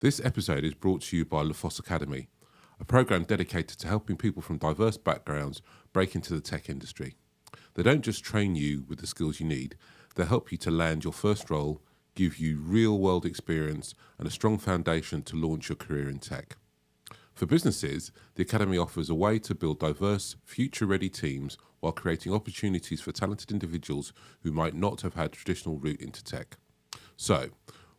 This episode is brought to you by Lafosse Academy, a program dedicated to helping people from diverse backgrounds break into the tech industry. They don't just train you with the skills you need, they help you to land your first role, give you real-world experience and a strong foundation to launch your career in tech. For businesses, the Academy offers a way to build diverse, future-ready teams while creating opportunities for talented individuals who might not have had a traditional route into tech. So,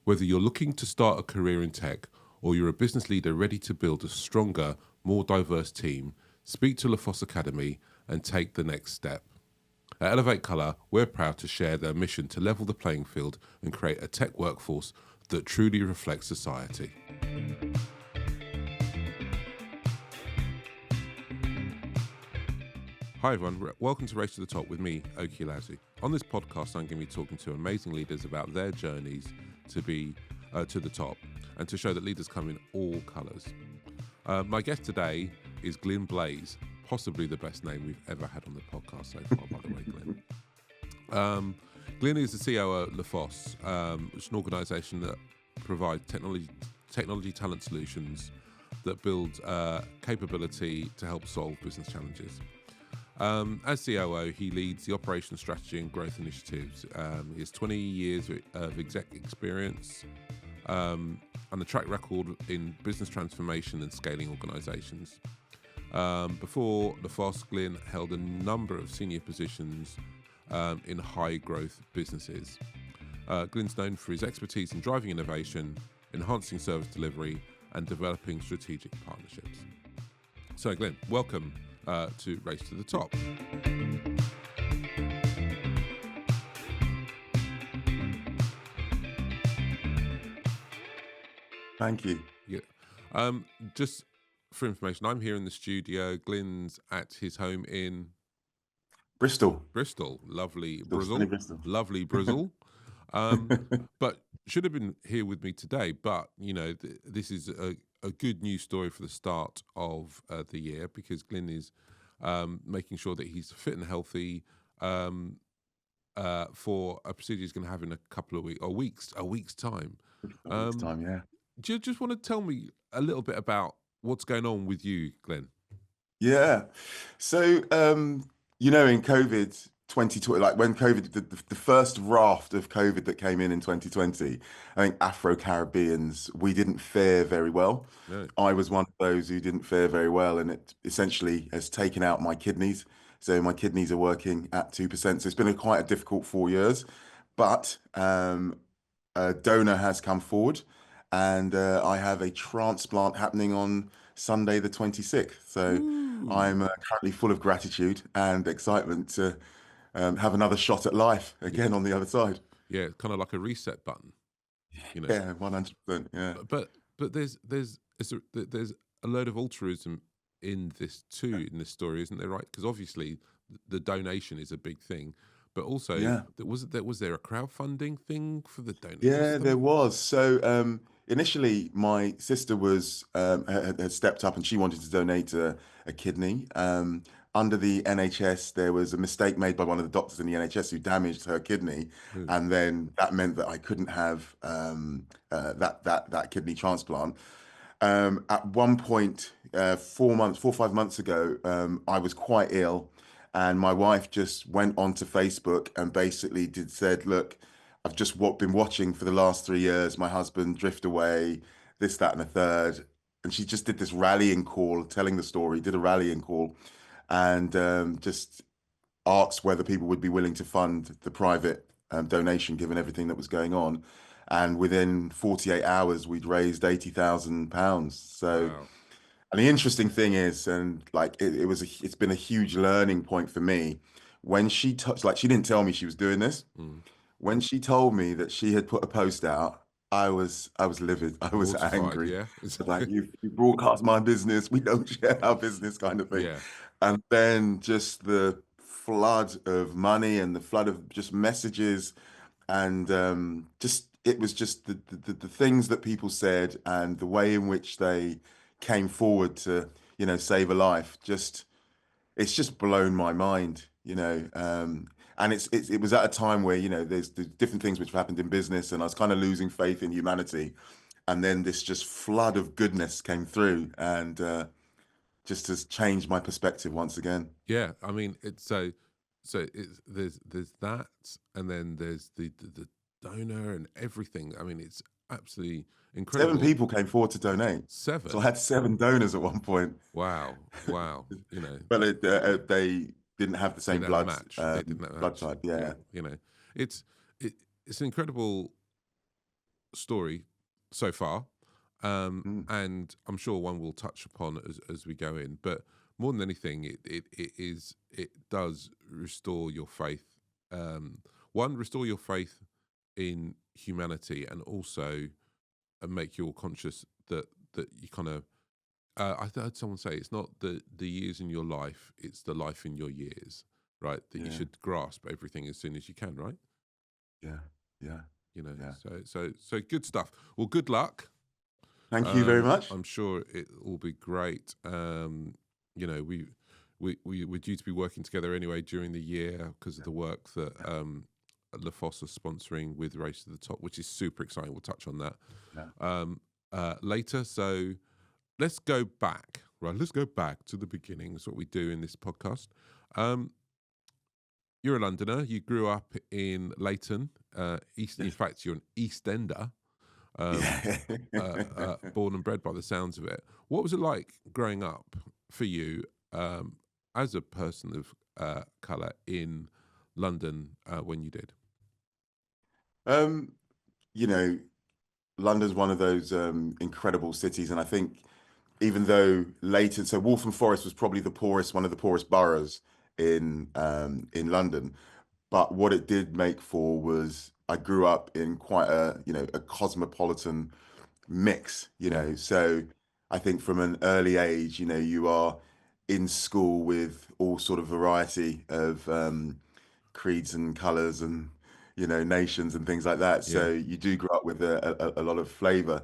whether you're looking to start a career in tech or you're a business leader ready to build a stronger, more diverse team, speak to Lafosse Academy and take the next step. At Elevate Colour, we're proud to share their mission to level the playing field and create a tech workforce that truly reflects society. Hi everyone, welcome to Race to the Top with me, Oki Lazi. On this podcast, I'm going to be talking to amazing leaders about their journeys to be to the top and to show that leaders come in all colours. My guest today is Glyn Blaize, possibly the best name we've ever had on the podcast so far, by the way, Glyn. Glyn is the COO at Lafosse, which is an organisation that provides technology talent solutions that build capability to help solve business challenges. As COO, he leads the operations strategy and growth initiatives. He has 20 years of exec experience and a track record in business transformation and scaling organisations. Before Lafosse, Glyn held a number of senior positions in high growth businesses. Glyn's known for his expertise in driving innovation, enhancing service delivery, and developing strategic partnerships. So, Glyn, welcome to Race to the Top. Thank you. Yeah. Just for information, I'm here in the studio. Glyn's at his home in Bristol. Lovely Sunny Bristol. Bristol. Lovely Bristol. But should have been here with me today. But, you know, this is a good news story for the start of the year because Glyn is making sure that he's fit and healthy for a procedure he's going to have in a couple of weeks, a week's time. Time, yeah. Do you just want to tell me a little bit about what's going on with you, Glyn? Yeah. So, in COVID 2020, like when COVID, the first raft of COVID that came in 2020, I think Afro-Caribbeans, we didn't fare very well. No. I was one of those who didn't fare very well, and it essentially has taken out my kidneys. So my kidneys are working at 2%. So it's been quite a difficult 4 years, but a donor has come forward, and I have a transplant happening on Sunday the 26th. So I'm currently full of gratitude and excitement to have another shot at life again on the other side. Yeah, kind of like a reset button. You know. Yeah, 100%. Yeah. But there's a load of altruism in this too, in this story, isn't there? Right? Because obviously the donation is a big thing, but also was there a crowdfunding thing for the donation? Yeah, there was. So initially, my sister was had stepped up and she wanted to donate a kidney. Under the NHS, there was a mistake made by one of the doctors in the NHS who damaged her kidney, and then that meant that I couldn't have that kidney transplant. At one point, 4 or 5 months ago, I was quite ill, and my wife just went onto Facebook and basically said, "Look, I've just been watching for the last 3 years my husband drift away, this, that, and a third." And she just did this rallying call, telling the story, did a rallying call, and just asked whether people would be willing to fund the private donation, given everything that was going on. And within 48 hours, we'd raised £80,000. So, Wow. and the interesting thing is, and like it's been a huge learning point for me. When she touched, like she didn't tell me she was doing this. When she told me that she had put a post out, I was livid. I was Mortified, angry. yeah. Like you broadcast my business, we don't share our business, kind of thing. Yeah. And then just the flood of money and the flood of just messages, and just it was just the things that people said and the way in which they came forward to save a life. It's just blown my mind. And it was at a time where there's different things which have happened in business, and I was kind of losing faith in humanity. and then this just flood of goodness came through, and just has changed my perspective once again. Yeah, I mean, it's so it's there's that, and then there's the donor and everything. I mean, it's absolutely Seven incredible. people came forward to donate, so I Seven. had seven donors at one point. Wow, wow. You know, But they didn't have the same didn't have a match. They didn't have a blood match. type. Yeah. You know, it's it's an incredible story so far, Mm. and I'm sure one we'll touch upon as we go in. But more than anything, it does restore your faith. Um, one, restore your faith in humanity, and also make you all conscious that you kind of. I heard someone say it's not the years in your life; it's the life in your years, right? That you Yeah. should grasp everything as soon as you can, right? Yeah. Yeah. You know, Yeah. so good stuff. Well, good luck. Thank you very much. I'm sure it will be great. You know, we're due to be working together anyway during the year because of the work that Lafosse is sponsoring with Race to the Top, which is super exciting. We'll touch on that Yeah. later. So let's go back, right? Let's go back to the beginning. That's what we do in this podcast. You're a Londoner. You grew up in Leighton, East. In Yes. fact, you're an East Ender. Yeah. Born and bred by the sounds of it. What was it like growing up for you as a person of colour in London when you did? Um, you know, London's one of those incredible cities, and I think even though Leighton, so Waltham Forest was probably one of the poorest boroughs in London, but what it did make for was I grew up in quite a cosmopolitan mix, Yeah, so I think from an early age, you are in school with all sort of variety of creeds and colors and nations and things like that. yeah, So you do grow up with a lot of flavor.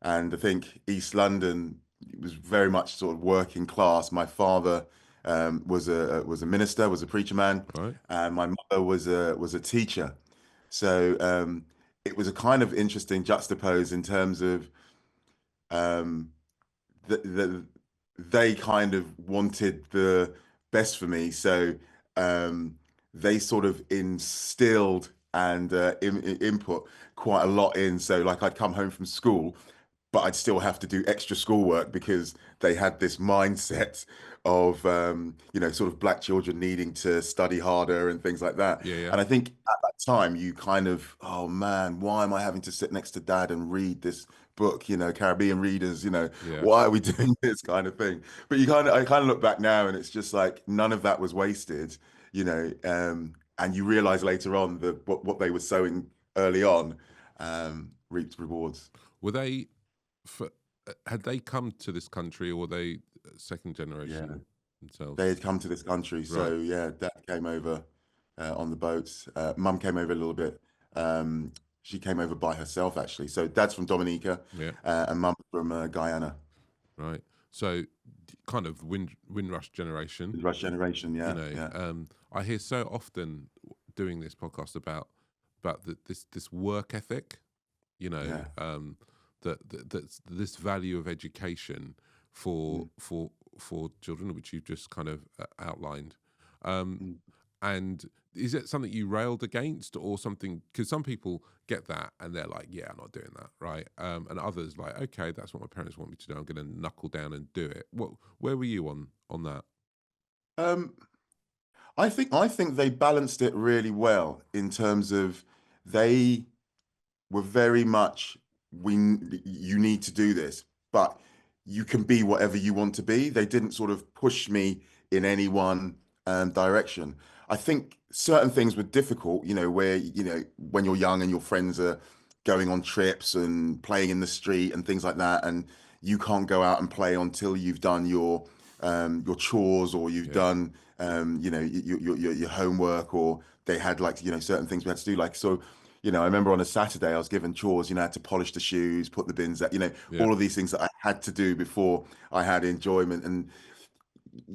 And I think East London was very much sort of working class. My father was a minister, was a preacher man, right. and my mother was a teacher. So it was a kind of interesting juxtapose in terms of um, the they kind of wanted the best for me. So um, they sort of instilled and input quite a lot in. So like I'd come home from school, but I'd still have to do extra schoolwork because they had this mindset of sort of black children needing to study harder and things like that. Yeah, yeah, And I think at that time you kind of, oh man, why am I having to sit next to dad and read this book? Caribbean readers, yeah, why are we doing this kind of thing? But I kind of look back now and it's just like none of that was wasted, and you realize later on that what they were sowing early on reaped rewards. Were they for, had they come to this country, or were they second Yeah. generation themselves? They had come to this country, Right. so yeah, dad came over on the boats. Mum came over a little bit. She came over by herself actually. So dad's from Dominica, Yeah. and mum from Guyana. Right. So kind of Windrush generation. Windrush-generation, You yeah, know, yeah, I hear so often doing this podcast about this work ethic. You know, yeah. that's this value of education for Mm, children, which you've just kind of outlined. Um, mm. and is it something you railed against, or something? Because some people get that and they're like, "Yeah, I'm not doing that," right? And others like, "Okay, that's what my parents want me to do. I'm going to knuckle down and do it." Where were you on that? Um, I think they balanced it really well in terms of they were very much we you need to do this, but you can be whatever you want to be. They didn't sort of push me in any one direction. I think certain things were difficult, where when you're young and your friends are going on trips and playing in the street and things like that, and you can't go out and play until you've done your chores or you've Yeah, done your homework, or they had like certain things we had to do, like so. I remember on a Saturday I was given chores, I had to polish the shoes, put the bins out, yeah, all of these things that I had to do before I had enjoyment. And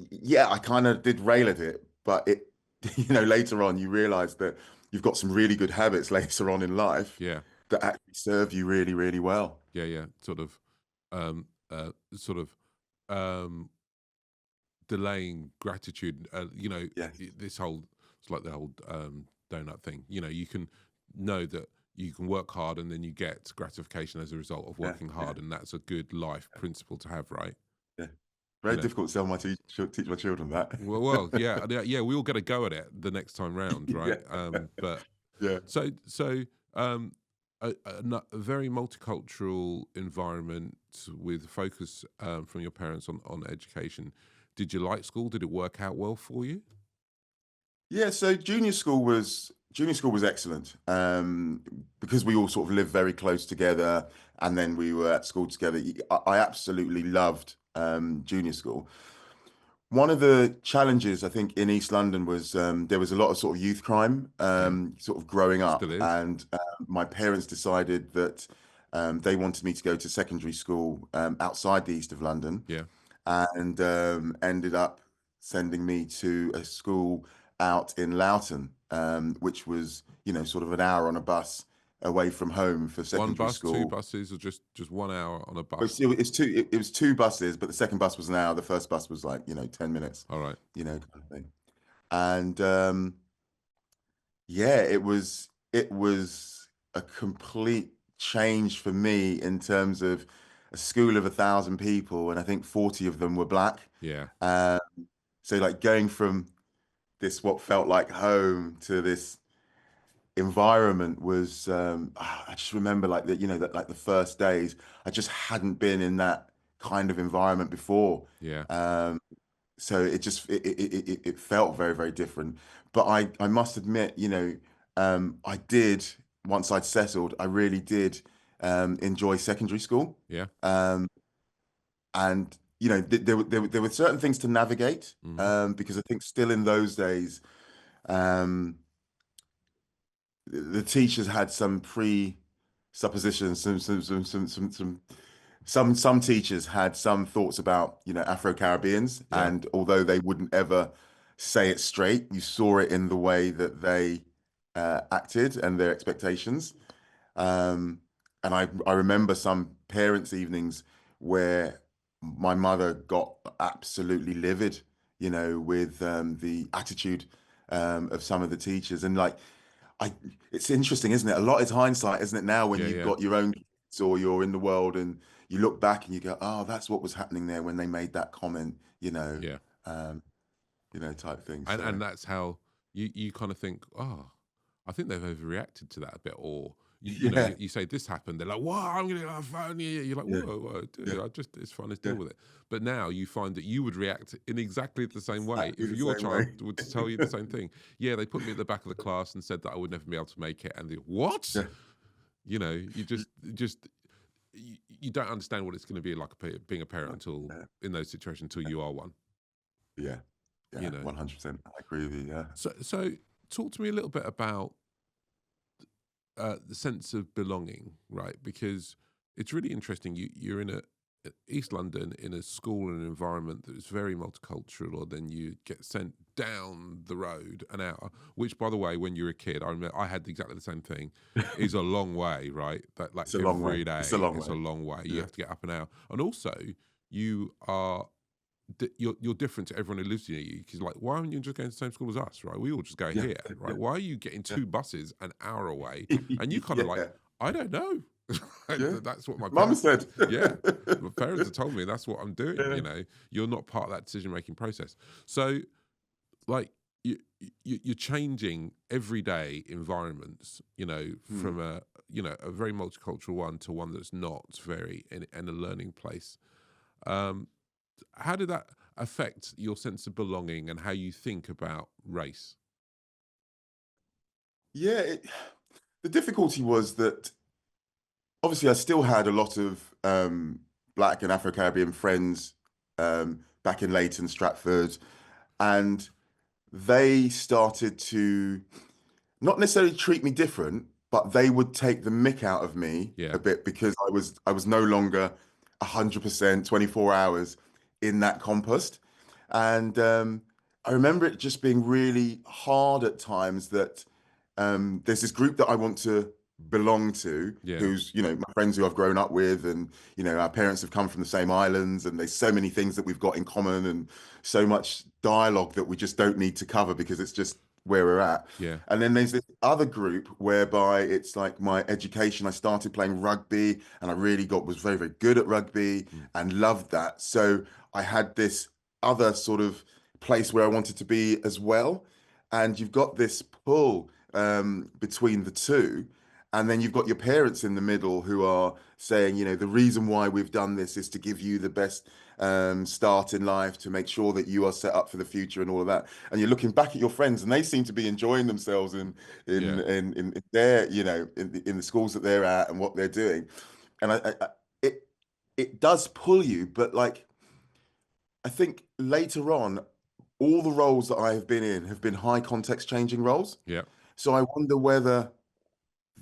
yeah, I kind of did rail at it, but later on you realize that you've got some really good habits later on in life yeah. that actually serve you really, really well. yeah, um, sort of um, delaying gratitude. Yes. This whole it's like the whole donut thing. You can know that you can work hard and then you get gratification as a result of Yeah. working Yeah. hard, and that's a good life principle to have, right? Yeah. You Very know, difficult to tell teach my children that. yeah, yeah. We all get a go at it the next time round, right? Yeah. But Yeah. so a very multicultural environment with focus from your parents on education. Did you like school? Did it work out well for you? Yeah, so junior school was excellent, because we all sort of lived very close together, and then we were at school together. I absolutely loved junior school. One of the challenges I think in East London was, there was a lot of sort of youth crime, Yeah, sort of growing up, still is. and my parents decided that they wanted me to go to secondary school outside the east of London, Yeah, and ended up sending me to a school out in Loughton, which was, sort of an hour on a bus away from home for one secondary bus, two school. buses, or just 1 hour on a bus. It was two buses, but the second bus was an hour. The first bus was like, 10 minutes, All right. kind of thing. And yeah, it was a complete change for me in terms of a school of 1,000 people, and I think 40 of them were black. Yeah, Um, so like going from this what felt like home to this environment was, I just remember like that like the first days I just hadn't been in that kind of environment before. yeah, Um, so it felt very, very different. But I must admit, I did, once I'd settled, I really did enjoy secondary school. yeah. Um, and there were certain things to navigate, Hmm. because I think still in those days, um, the teachers had some presuppositions, some teachers had some thoughts about, Afro-Caribbeans, Yeah, and although they wouldn't ever say it straight, you saw it in the way that they acted and their expectations. Um, and I remember some parents' evenings where my mother got absolutely livid, with the attitude of some of the teachers. And like, I, it's interesting, isn't it? A lot is hindsight, isn't it? Now, when yeah, you've yeah, got your own kids or you're in the world and you look back and you go, oh, that's what was happening there when they made that comment, yeah. um, type thing. And So that's how you kind of think, oh, I think they've overreacted to that a bit, or yeah, you say this happened, they're like, whoa, I'm gonna get a phone. You're like, yeah, whoa, yeah, dude, it's fine, let's deal yeah, with it. But now you find that you would react in exactly the same way exactly if the your same way. child would tell you the same thing. Yeah, they put me at the back of the class and said that I would never be able to make it, and what? Yeah, You just you don't understand what it's going to be like being a parent until yeah, in those situations until you are one. yeah, You yeah, know. 100%. I agree with you. Yeah. So talk to me a little bit about the sense of belonging, right? Because it's really interesting. You're in a East London in a school and an environment that is very multicultural, or then you get sent down the road an hour. Which, by the way, when you're a kid, I remember I had exactly the same thing. Is a long way, right? That like It's a long way. every It's a day long is a way. long way. You Yeah. have to get up an hour, and also you are you're different to everyone who lives near you, because like, why aren't you just going to the same school as us, right? We all just go Yeah. here, Yeah. right? Why are you getting two buses an hour away? Yeah. And you kind of like, Yeah. I don't know. Yeah. That's what my Mama parents, said. yeah, my parents have told me that's what I'm doing. Yeah. You're not part of that decision making process. So like you're changing everyday environments, Hmm. from a very multicultural one to one that's not very in a learning place. Um, how did that affect your sense of belonging and how you think about race? Yeah. The difficulty was that obviously I still had a lot of Black and Afro-Caribbean friends back in Leighton, Stratford, and they started to not necessarily treat me different, but they would take the mick out of me Yeah, a bit because I was no longer 100% 24 hours in that compost. And I remember it just being really hard at times that there's this group that I want to belong to, Yeah. who's, my friends who I've grown up with, and, our parents have come from the same islands, and there's so many things that we've got in common, and so much dialogue that we just don't need to cover because it's just where we're at. Yeah. And then there's this other group whereby it's like my education. I started playing rugby, and I really was very, very good at rugby Mm. and loved that. So I had this other sort of place where I wanted to be as well. And you've got this pull between the two. And then you've got your parents in the middle who are saying, the reason why we've done this is to give you the best start in life, to make sure that you are set up for the future and all of that. And you're looking back at your friends, and they seem to be enjoying themselves Yeah. in their, in the schools that they're at and what they're doing. And it it does pull you, but like I think later on, all the roles that I have been in have been high context changing roles. Yeah. So I wonder whether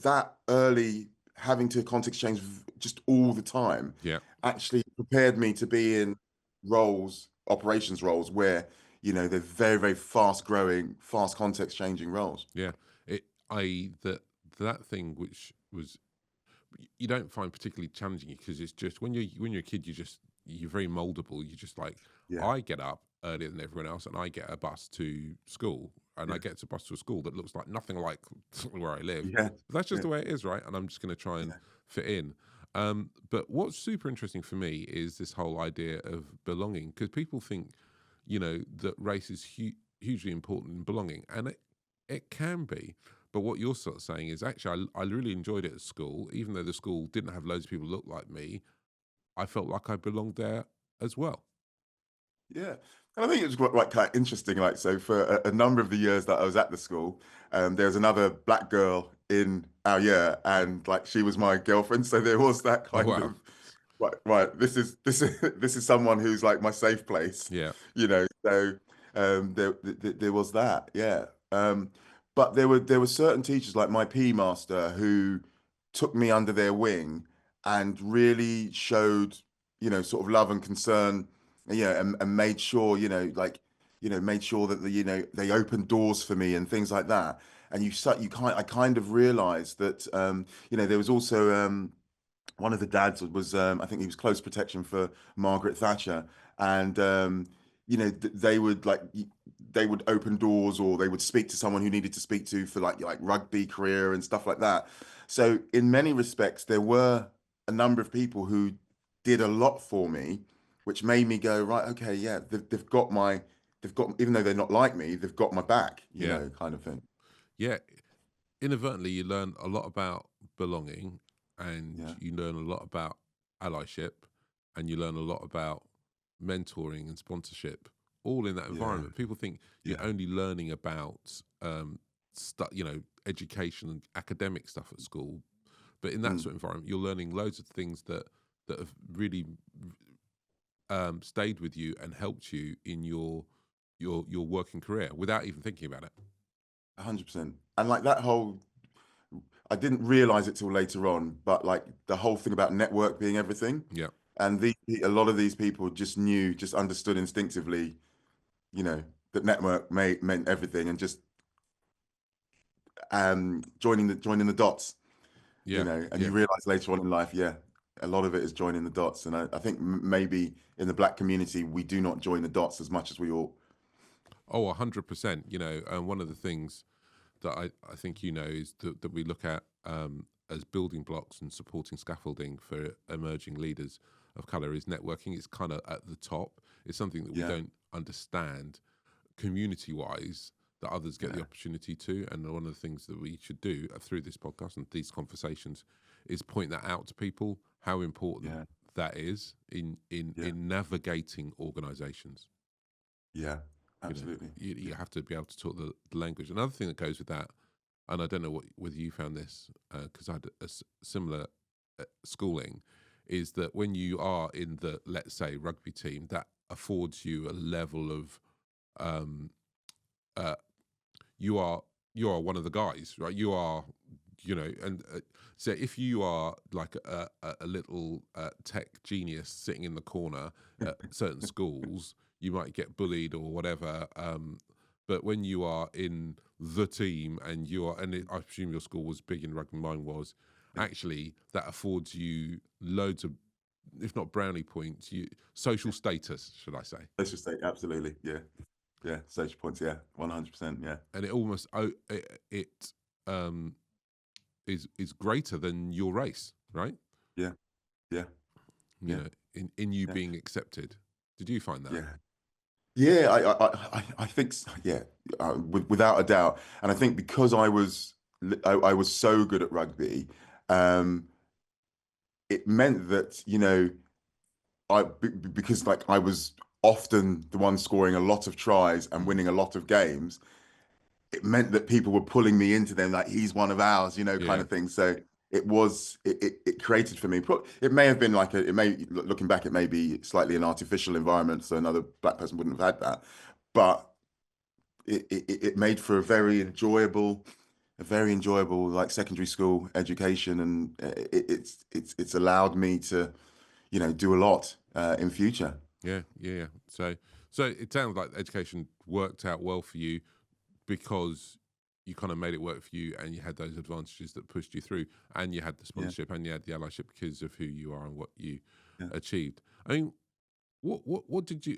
that early having to context change just all the time Yeah. actually prepared me to be in roles, operations roles, where they're very, very fast growing, fast context changing roles. Yeah. That thing which was you don't find particularly challenging because it's just when you're a kid you're very moldable. You just like Yeah, I get up earlier than everyone else and I get a bus to school and I yeah, get to a bus to a school that looks like nothing like where I live. yeah, But that's just yeah, the way it is, right? And I'm just going to try and yeah, fit in. But what's super interesting for me is this whole idea of belonging because people think, that race is hugely important in belonging, and it can be. But what you're sort of saying is actually, I really enjoyed it at school, even though the school didn't have loads of people look like me. I felt like I belonged there as well. yeah. And I think it's quite kind of interesting. Like, so for a number of the years that I was at the school, there was another black girl in our year, and like she was my girlfriend. So there was that Oh kind wow, of right, right. This is someone who's like my safe place, yeah, So there was that, yeah. But there were certain teachers like my PE master who took me under their wing and really showed, sort of love and concern, and made sure, made sure that they opened doors for me and things like that. And I kind of realized that, there was also one of the dads was I think he was close protection for Margaret Thatcher, and they would open doors, or they would speak to someone who needed to speak to for like rugby career and stuff like that. So in many respects, there were a number of people who did a lot for me, which made me go, right, okay, yeah, they've got, even though they're not like me, they've got my back, yeah, kind of thing. yeah. Inadvertently, you learn a lot about belonging, and Yeah, you learn a lot about allyship, and you learn a lot about mentoring and sponsorship, all in that yeah, environment. People think you're yeah. only learning about education and academic stuff at school, but in that Mm, sort of environment, you're learning loads of things that have really stayed with you and helped you in your working career without even thinking about it. 100%. And like that whole I didn't realize it till later on, but like the whole thing about network being everything, Yeah, and a lot of these people just understood instinctively, that network meant everything, and just joining the dots, yeah, and yeah. you realize later on in life, yeah, a lot of it is joining the dots, and I think maybe in the black community we do not join the dots as much as we ought. Oh, 100%. And one of the things that I think is that we look at as building blocks and supporting scaffolding for emerging leaders of colour is networking. It's kind of at the top. It's something that we Yeah, don't understand community wise that others get the yeah, opportunity to. And one of the things that we should do through this podcast and these conversations is point that out to people how important yeah, that is yeah, in navigating organisations. yeah, You know, absolutely. you Yeah, have to be able to talk the language. Another thing that goes with that, and I don't know whether you found this because I had similar schooling, is that when you are in the, let's say, rugby team, that affords you a level of um, uh, you are one of the guys, right? You are, and so if you are like a little tech genius sitting in the corner at certain schools, you might get bullied or whatever. But when you are in the team and I presume your school was big in rugby, mine was, actually that affords you loads of, if not brownie points, social status, should I say? Let's just say absolutely, yeah, social points, yeah, 100%, yeah, And it almost it is greater than your race, right? yeah, yeah, You yeah, know, in you yeah, being accepted. Did you find that? yeah. Yeah, I think yeah, without a doubt, and I think because I was so good at rugby, um, it meant that because like I was often the one scoring a lot of tries and Mm. winning a lot of games, it meant that people were pulling me into them like he's one of ours, kind Yeah, of thing. So it created for me. It may have been like looking back, it may be slightly an artificial environment, so another black person wouldn't have had that, but it made for a very enjoyable like secondary school education, and it's allowed me to do a lot in future. yeah. So it sounds like education worked out well for you because you kind of made it work for you, and you had those advantages that pushed you through, and you had the Yeah, sponsorship, and you had the allyship because of who you are and what you yeah. achieved. I mean, what did you?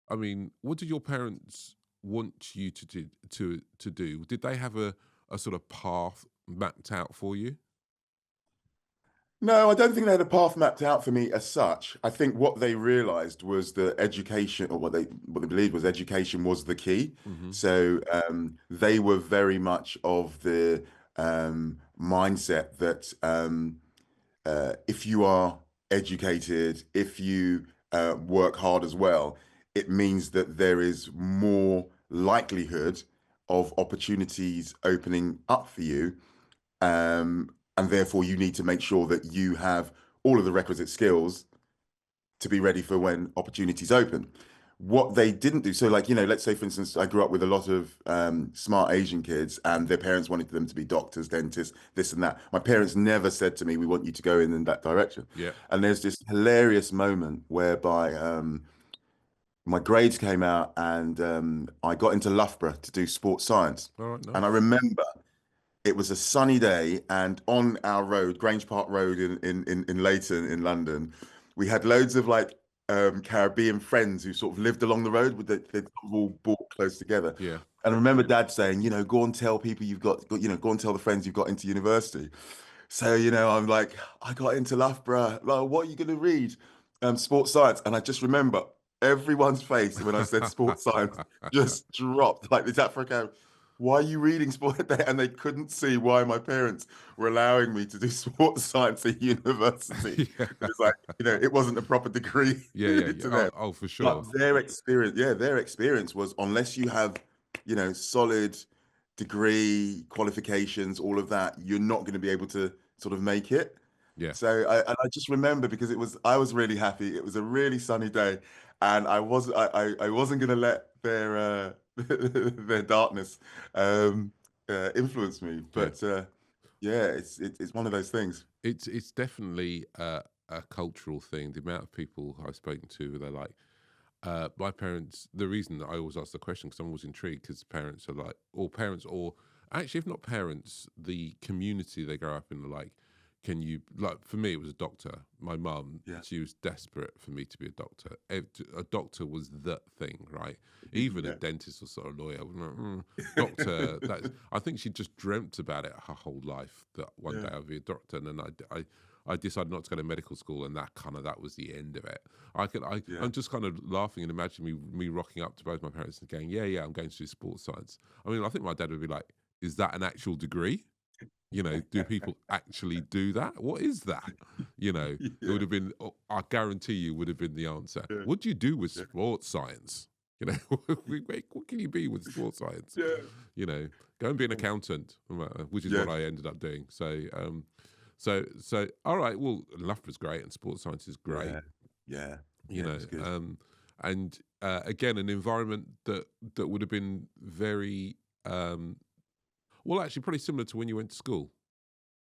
I mean, what did your parents want you to do? Did they have a sort of path mapped out for you? No, I don't think they had a path mapped out for me as such. I think what they realized was that education, or what they believed was education was the key. Hmm. So they were very much of the mindset that if you are educated, if you work hard as well, it means that there is more likelihood of opportunities opening up for you, and therefore you need to make sure that you have all of the requisite skills to be ready for when opportunities open. What they didn't do, so like, let's say for instance, I grew up with a lot of smart Asian kids, and their parents wanted them to be doctors, dentists, this and that. My parents never said to me, "We want you to go in that direction." Yeah. And there's this hilarious moment whereby my grades came out, and I got into Loughborough to do sports science. All right. And I Nice. remember it was a sunny day, and on our road, Grange Park Road in Leighton in London, we had loads of like Caribbean friends who sort of lived along the road with they all bought close together. Yeah. And I remember Dad saying, go and tell people go and tell the friends you've got into university. So, I'm like, I got into Loughborough. Like, what are you going to read? Sports science. And I just remember everyone's face when I said sports science just dropped like this Africa. Why are you reading sport? And they couldn't see why my parents were allowing me to do sports science at university. Yeah. It's like, it wasn't a proper degree Yeah. to them. Oh, for But sure. their experience was unless you have, solid degree, qualifications, all of that, you're not going to be able to sort of make it. Yeah. So I just remember because I was really happy. It was a really sunny day, and I wasn't going to let their their darkness um, influence me. Yeah. But yeah, it's one of those things. It's definitely a cultural thing. The amount of people I've spoken to, they're like, my parents. The reason that I always ask the question because I'm always intrigued because parents are like, or parents, or actually, if not parents, the community they grow up in are like, can you like? For me, it was a doctor. My mum, Yeah, she was desperate for me to be a doctor. A doctor was the thing, right? Even a yeah, dentist or sort of lawyer. I was like, doctor. That's. I think she just dreamt about it her whole life that one yeah, day I'd be a doctor, and then I decided not to go to medical school, and that was the end of it. yeah. I'm just kind of laughing and imagining me rocking up to both my parents and going, yeah, I'm going to do sports science. I mean, I think my dad would be like, is that an actual degree? Do people actually do that? What is that? It Yeah, would have been. I guarantee you would have been the answer. yeah, What do you do with yeah, sports science? What can you be with sports science? yeah, You know, go and be an accountant, which is yeah, what I ended up doing. So all right. Well, Loughborough's great, and sports science is great. yeah, yeah, You yeah. It know, was good. and again, an environment that would have been very well, actually, probably similar to when you went to school,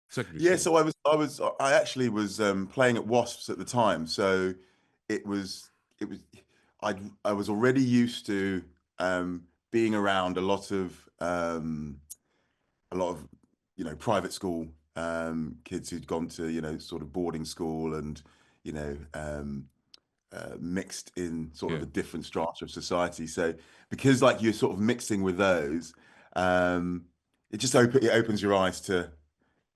secondary Yeah, school. so I actually was playing at Wasps at the time. So it was I was already used to being around a lot of private school kids who'd gone to sort of boarding school and you know mixed in sort of Yeah. a different strata of society. So because like you're sort of mixing with those, um, it opens your eyes to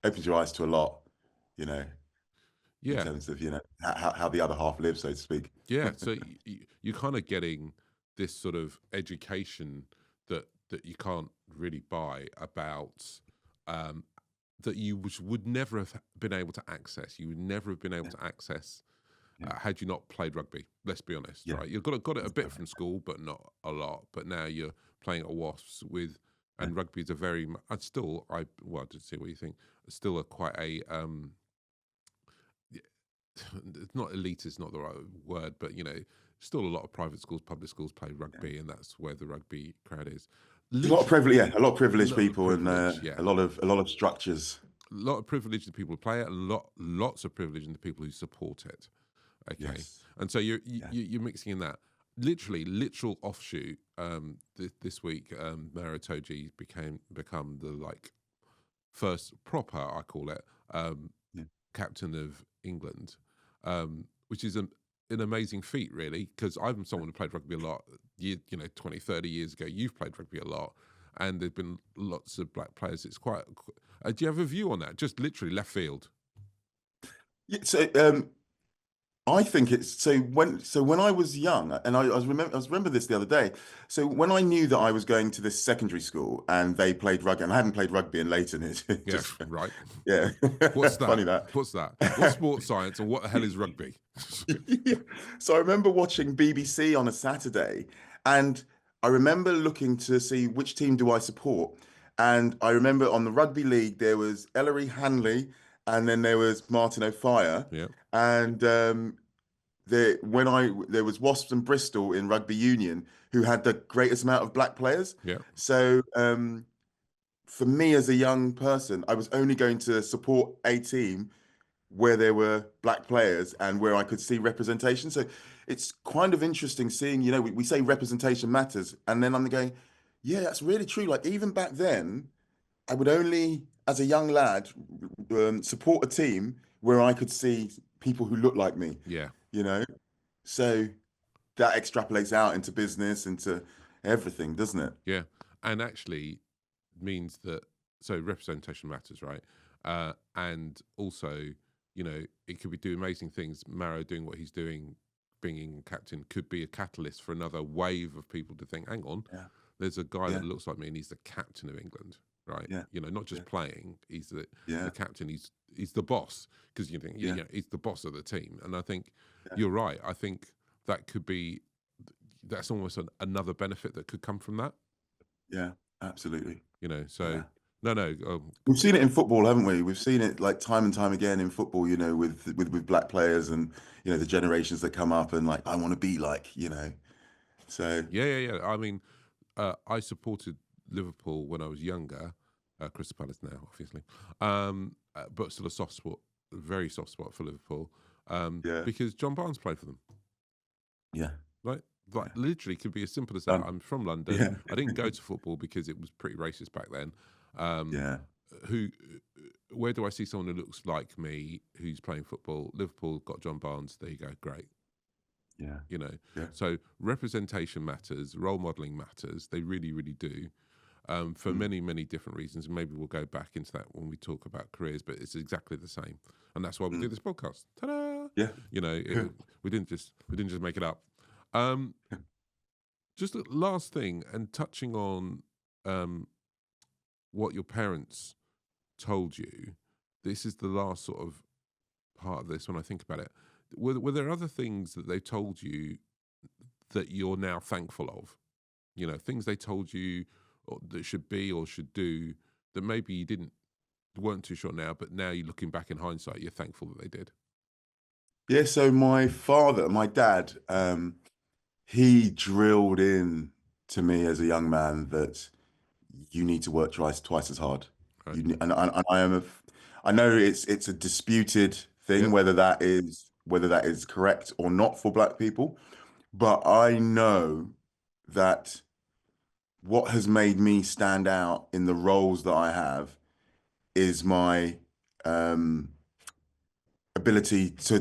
a lot, you know, in Yeah. terms of how the other half lives, so to speak. Yeah. So you're kind of getting this sort of education that you can't really buy about um, that you would never have been able to access. You would never have been able Yeah, to access yeah, had you not played rugby. Let's be honest, yeah, right? You've got it a bit from school, but not a lot. But now you're playing at Wasps with, yeah, and rugby is a very. I still, I well, to see what you think. Still a quite a it's not elite is not the right word, but still a lot of private schools, public schools play yeah. rugby, and that's where the rugby crowd is. There's a lot of Literally, privilege, yeah, a lot of a privileged lot of people and privilege, yeah, a lot of structures. a lot of privilege to the people who play it, and lots of privilege in the people who support it. Okay, Yes, and so yeah, you're mixing in that literal offshoot. This week, Maritoji become the like first proper, I call it, yeah, captain of England, which is an amazing feat, really, because I'm someone who played rugby a lot, 20, 30 years ago. You've played rugby a lot, and there's been lots of black players. It's quite. Do you have a view on that? Just literally left field. yeah. So I think it's when I was young, and I was remember this the other day. So when I knew that I was going to this secondary school and they played rugby, and I hadn't played rugby in Leighton, it Yeah, just right. yeah, What's funny that? that. What's that? What's sports science, and what the hell is rugby? Yeah. So I remember watching BBC on a Saturday, and I remember looking to see which team do I support. And I remember on the rugby league there was Ellery Hanley, and then there was Martin O'Fire, Yeah, and there was Wasps and Bristol in rugby union who had the greatest amount of black players. yeah, So for me as a young person, I was only going to support a team where there were black players and where I could see representation. So it's kind of interesting seeing, we say representation matters, and then I'm going, yeah, that's really true. Like even back then, I would only, as a young lad, support a team where I could see people who look like me, yeah, you know? So that extrapolates out into business, into everything, doesn't it? yeah. And actually means that representation matters, right? And also, it could be doing amazing things. Maro doing what he's doing, being captain, could be a catalyst for another wave of people to think, hang on, Yeah, there's a guy yeah, that looks like me and he's the captain of England, right? yeah, Not yeah, just playing, he's the yeah, captain, he's the boss, because you think, yeah, he's the boss of the team. And I think yeah, you're right. I think that could be, that's almost another benefit that could come from that, yeah, absolutely. so Yeah. no, We've seen it in football, haven't we? We've seen it like time and time again in football, with black players and the generations that come up and like I want to be like. So yeah. I mean, I supported Liverpool when I was younger, Crystal Palace now, obviously, but still a soft spot, very soft spot for Liverpool, yeah, because John Barnes played for them, yeah, right? Like yeah, literally, could be as simple as that. I'm from London. yeah, I didn't go to football because it was pretty racist back then. Um, yeah, who, where do I see someone who looks like me who's playing football? Liverpool got John Barnes. There you go, great. yeah, you know yeah. so representation matters, role modeling matters, they really do, for Mm, many different reasons, and maybe we'll go back into that when we talk about careers, but it's exactly the same, and that's why we do mm, this podcast. Ta-da! yeah, We didn't just make it up. um just a last thing, and touching on um what your parents told you, this is the last sort of part of this when I think about it. Were there other things that they told you that you're now thankful of? Things they told you that should be or should do that maybe you weren't too sure now, but now you're looking back in hindsight, you're thankful that they did. yeah. So my dad, he drilled in to me as a young man that you need to work twice as hard. Right? And I know it's a disputed thing Yep. whether that is correct or not for black people, but I know that what has made me stand out in the roles that I have is my um, ability to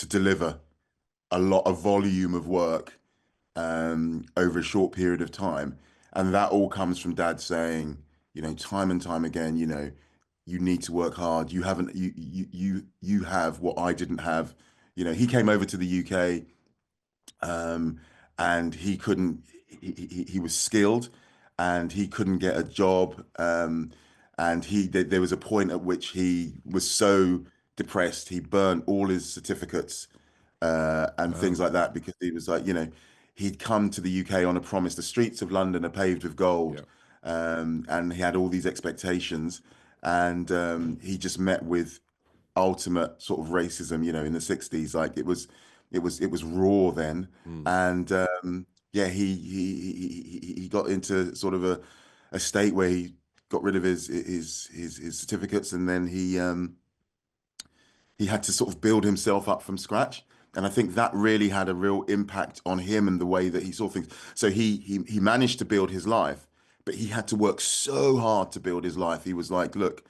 deliver a lot of volume of work over a short period of time. And that all comes from dad saying, time and time again, you need to work hard. You haven't, you have what I didn't have. He came over to the UK, um, and he couldn't, he was skilled and he couldn't get a job. And there was a point at which he was so depressed, he burnt all his certificates and Wow. things like that because he was like, he'd come to the UK on a promise. The streets of London are paved with gold, Yeah. and he had all these expectations, and he just met with ultimate sort of racism, in the 60s. Like it was raw then, Mm. and yeah, he got into sort of a state where he got rid of his certificates, and then he had to sort of build himself up from scratch. And I think that really had a real impact on him and the way that he saw things. So he managed to build his life, but he had to work so hard to build his life. He was like, look,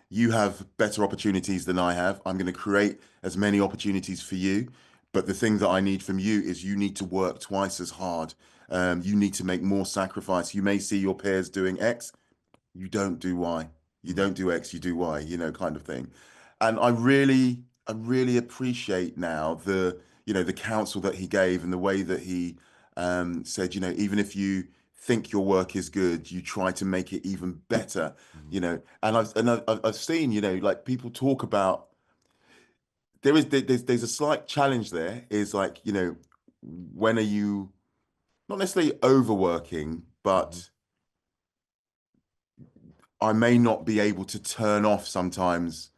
you have better opportunities than I have. I'm going to create as many opportunities for you. But the thing that I need from you is you need to work twice as hard. You need to make more sacrifice. You may see your peers doing X, you don't do Y. You Mm. don't do X, you do Y, kind of thing. And I really appreciate now the counsel that he gave and the way that he said, even if you think your work is good, you try to make it even better, Mm. And I've seen, like people talk about there's a slight challenge there is like, when are you not necessarily overworking, Mhm. but I may not be able to turn off sometimes.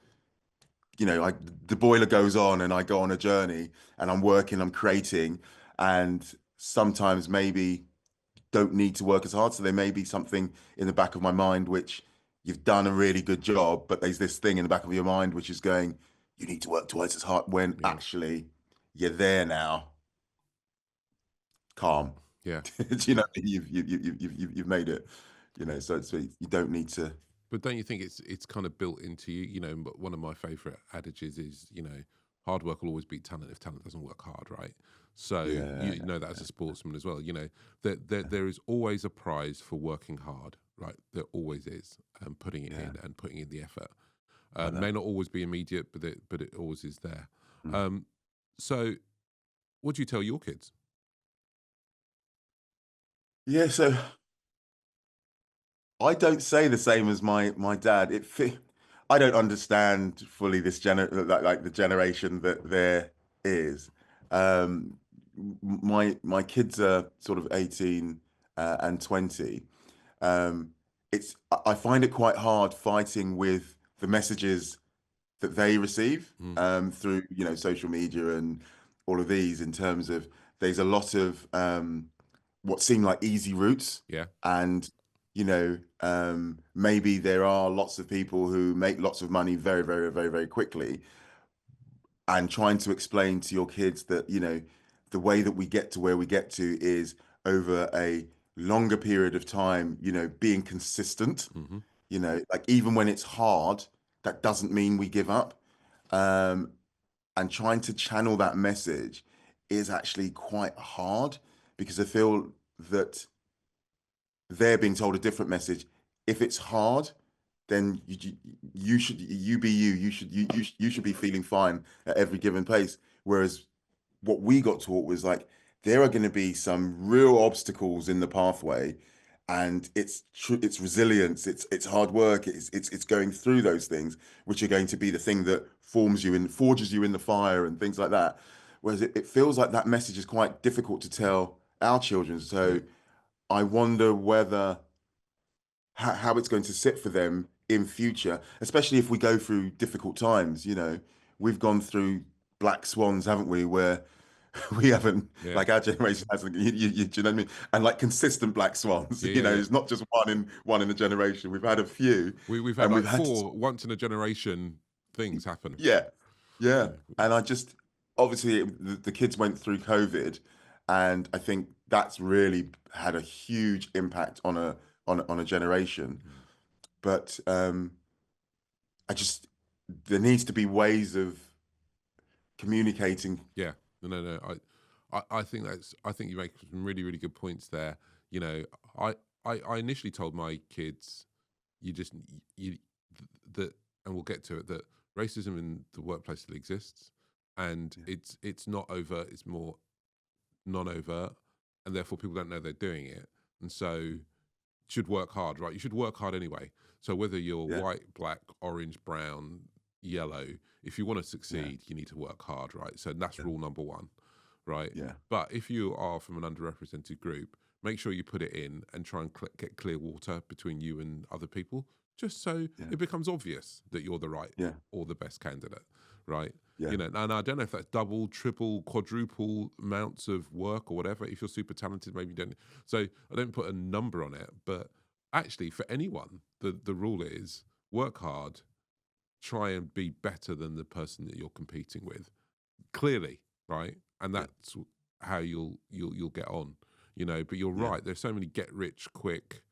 The boiler goes on and I go on a journey and I'm working, I'm creating, and sometimes maybe don't need to work as hard. So there may be something in the back of my mind which you've done a really good job, but there's this thing in the back of your mind which is going, you need to work twice as hard when Yeah. actually you're there now, calm. Yeah. Do you know you've made it, so you don't need to. But don't you think it's kind of built into you? But one of my favorite adages is, hard work will always beat talent if talent doesn't work hard, right? So Yeah, you know that as a sportsman as well. There is always a prize for working hard, right? There always is, and putting it yeah, in and putting in the effort. like that. May not always be immediate, but it always is there. Mm. Um, so what do you tell your kids? Yeah, so I don't say the same as my dad. I don't understand fully this like the generation that there is. Um, my kids are sort of 18 and 20. Um, I find it quite hard fighting with the messages that they receive Mm. through social media and all of these in terms of there's a lot of what seem like easy routes, Yeah. and maybe there are lots of people who make lots of money very very very very quickly, and trying to explain to your kids that the way that we get to where we get to is over a longer period of time, being consistent, Hmm. like even when it's hard, that doesn't mean we give up. um, and trying to channel that message is actually quite hard because I feel that they're being told a different message. If it's hard, then you should you be you. You should be feeling fine at every given place. Whereas what we got taught was like there are going to be some real obstacles in the pathway, and it's resilience, it's hard work, it's going through those things which are going to be the thing that forms you and forges you in the fire and things like that. Whereas it feels like that message is quite difficult to tell our children. Yeah. So I wonder whether how it's going to sit for them in future, especially if we go through difficult times. We've gone through black swans, haven't we? Where we haven't, Yeah. like our generation hasn't. Do you know what I mean? And like consistent black swans. Yeah. Yeah. Yeah. It's not just one in a generation. We've had a few, We've had and we've like had to. four once in a generation things happen. Yeah, yeah. Yeah. And I just obviously the kids went through COVID, and I think that's really had a huge impact on a generation. But I just there needs to be ways of communicating. Yeah, no. I think I think you make some really, really good points there. You know, I, I initially told my kids, you just you that, and we'll get to it, that racism in the workplace still exists, and Yeah, it's not overt, it's more non-overt, and therefore people don't know they're doing it, and so should work hard, right? You should work hard anyway. So whether you're yeah, white, black, orange, brown, yellow, if you want to yeah, succeed, you need to work hard, right? So that's yeah, rule number one, right? yeah, But if you are from an underrepresented group, make sure you put it in and try and get clear water between you and other people, just so yeah, it becomes obvious that you're the right yeah, or the best candidate, right? yeah, You know, and I don't know if that's double, triple, quadruple amounts of work or whatever. If you're super talented, maybe you don't. So I don't put a number on it, but actually for anyone, the rule is work hard, try and be better than the person that you're competing with, clearly, right? And yeah, that's how you'll get on, you know. But you're yeah, right, there's so many get rich quick,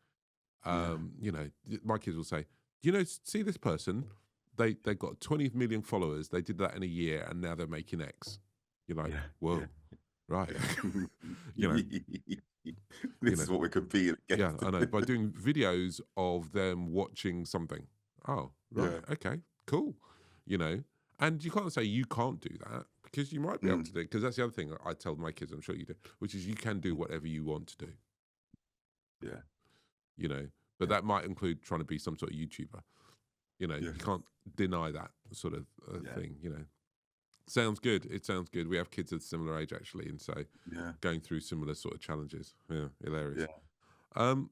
yeah, you know, my kids will say, you know, see this person, they got 20 million followers, they did that in a year and now they're making X. You're like, yeah, yeah. whoa, right. you know you This know is what we're competing yeah, against. I know, by doing videos of them watching something. Oh, right, Yeah. okay, cool. You know, and you can't say you can't do that, because you might be able Mm. to do it, because that's the other thing I tell my kids, I'm sure you do, which is you can do whatever you want to do, Yeah. you know, but Yeah. that might include trying to be some sort of YouTuber. You know, Yeah. you can't deny that sort of Yeah. thing, you know. Sounds good. It sounds good. We have kids of similar age, actually, and so Yeah. going through similar sort of challenges. Yeah, Yeah. hilarious. Um,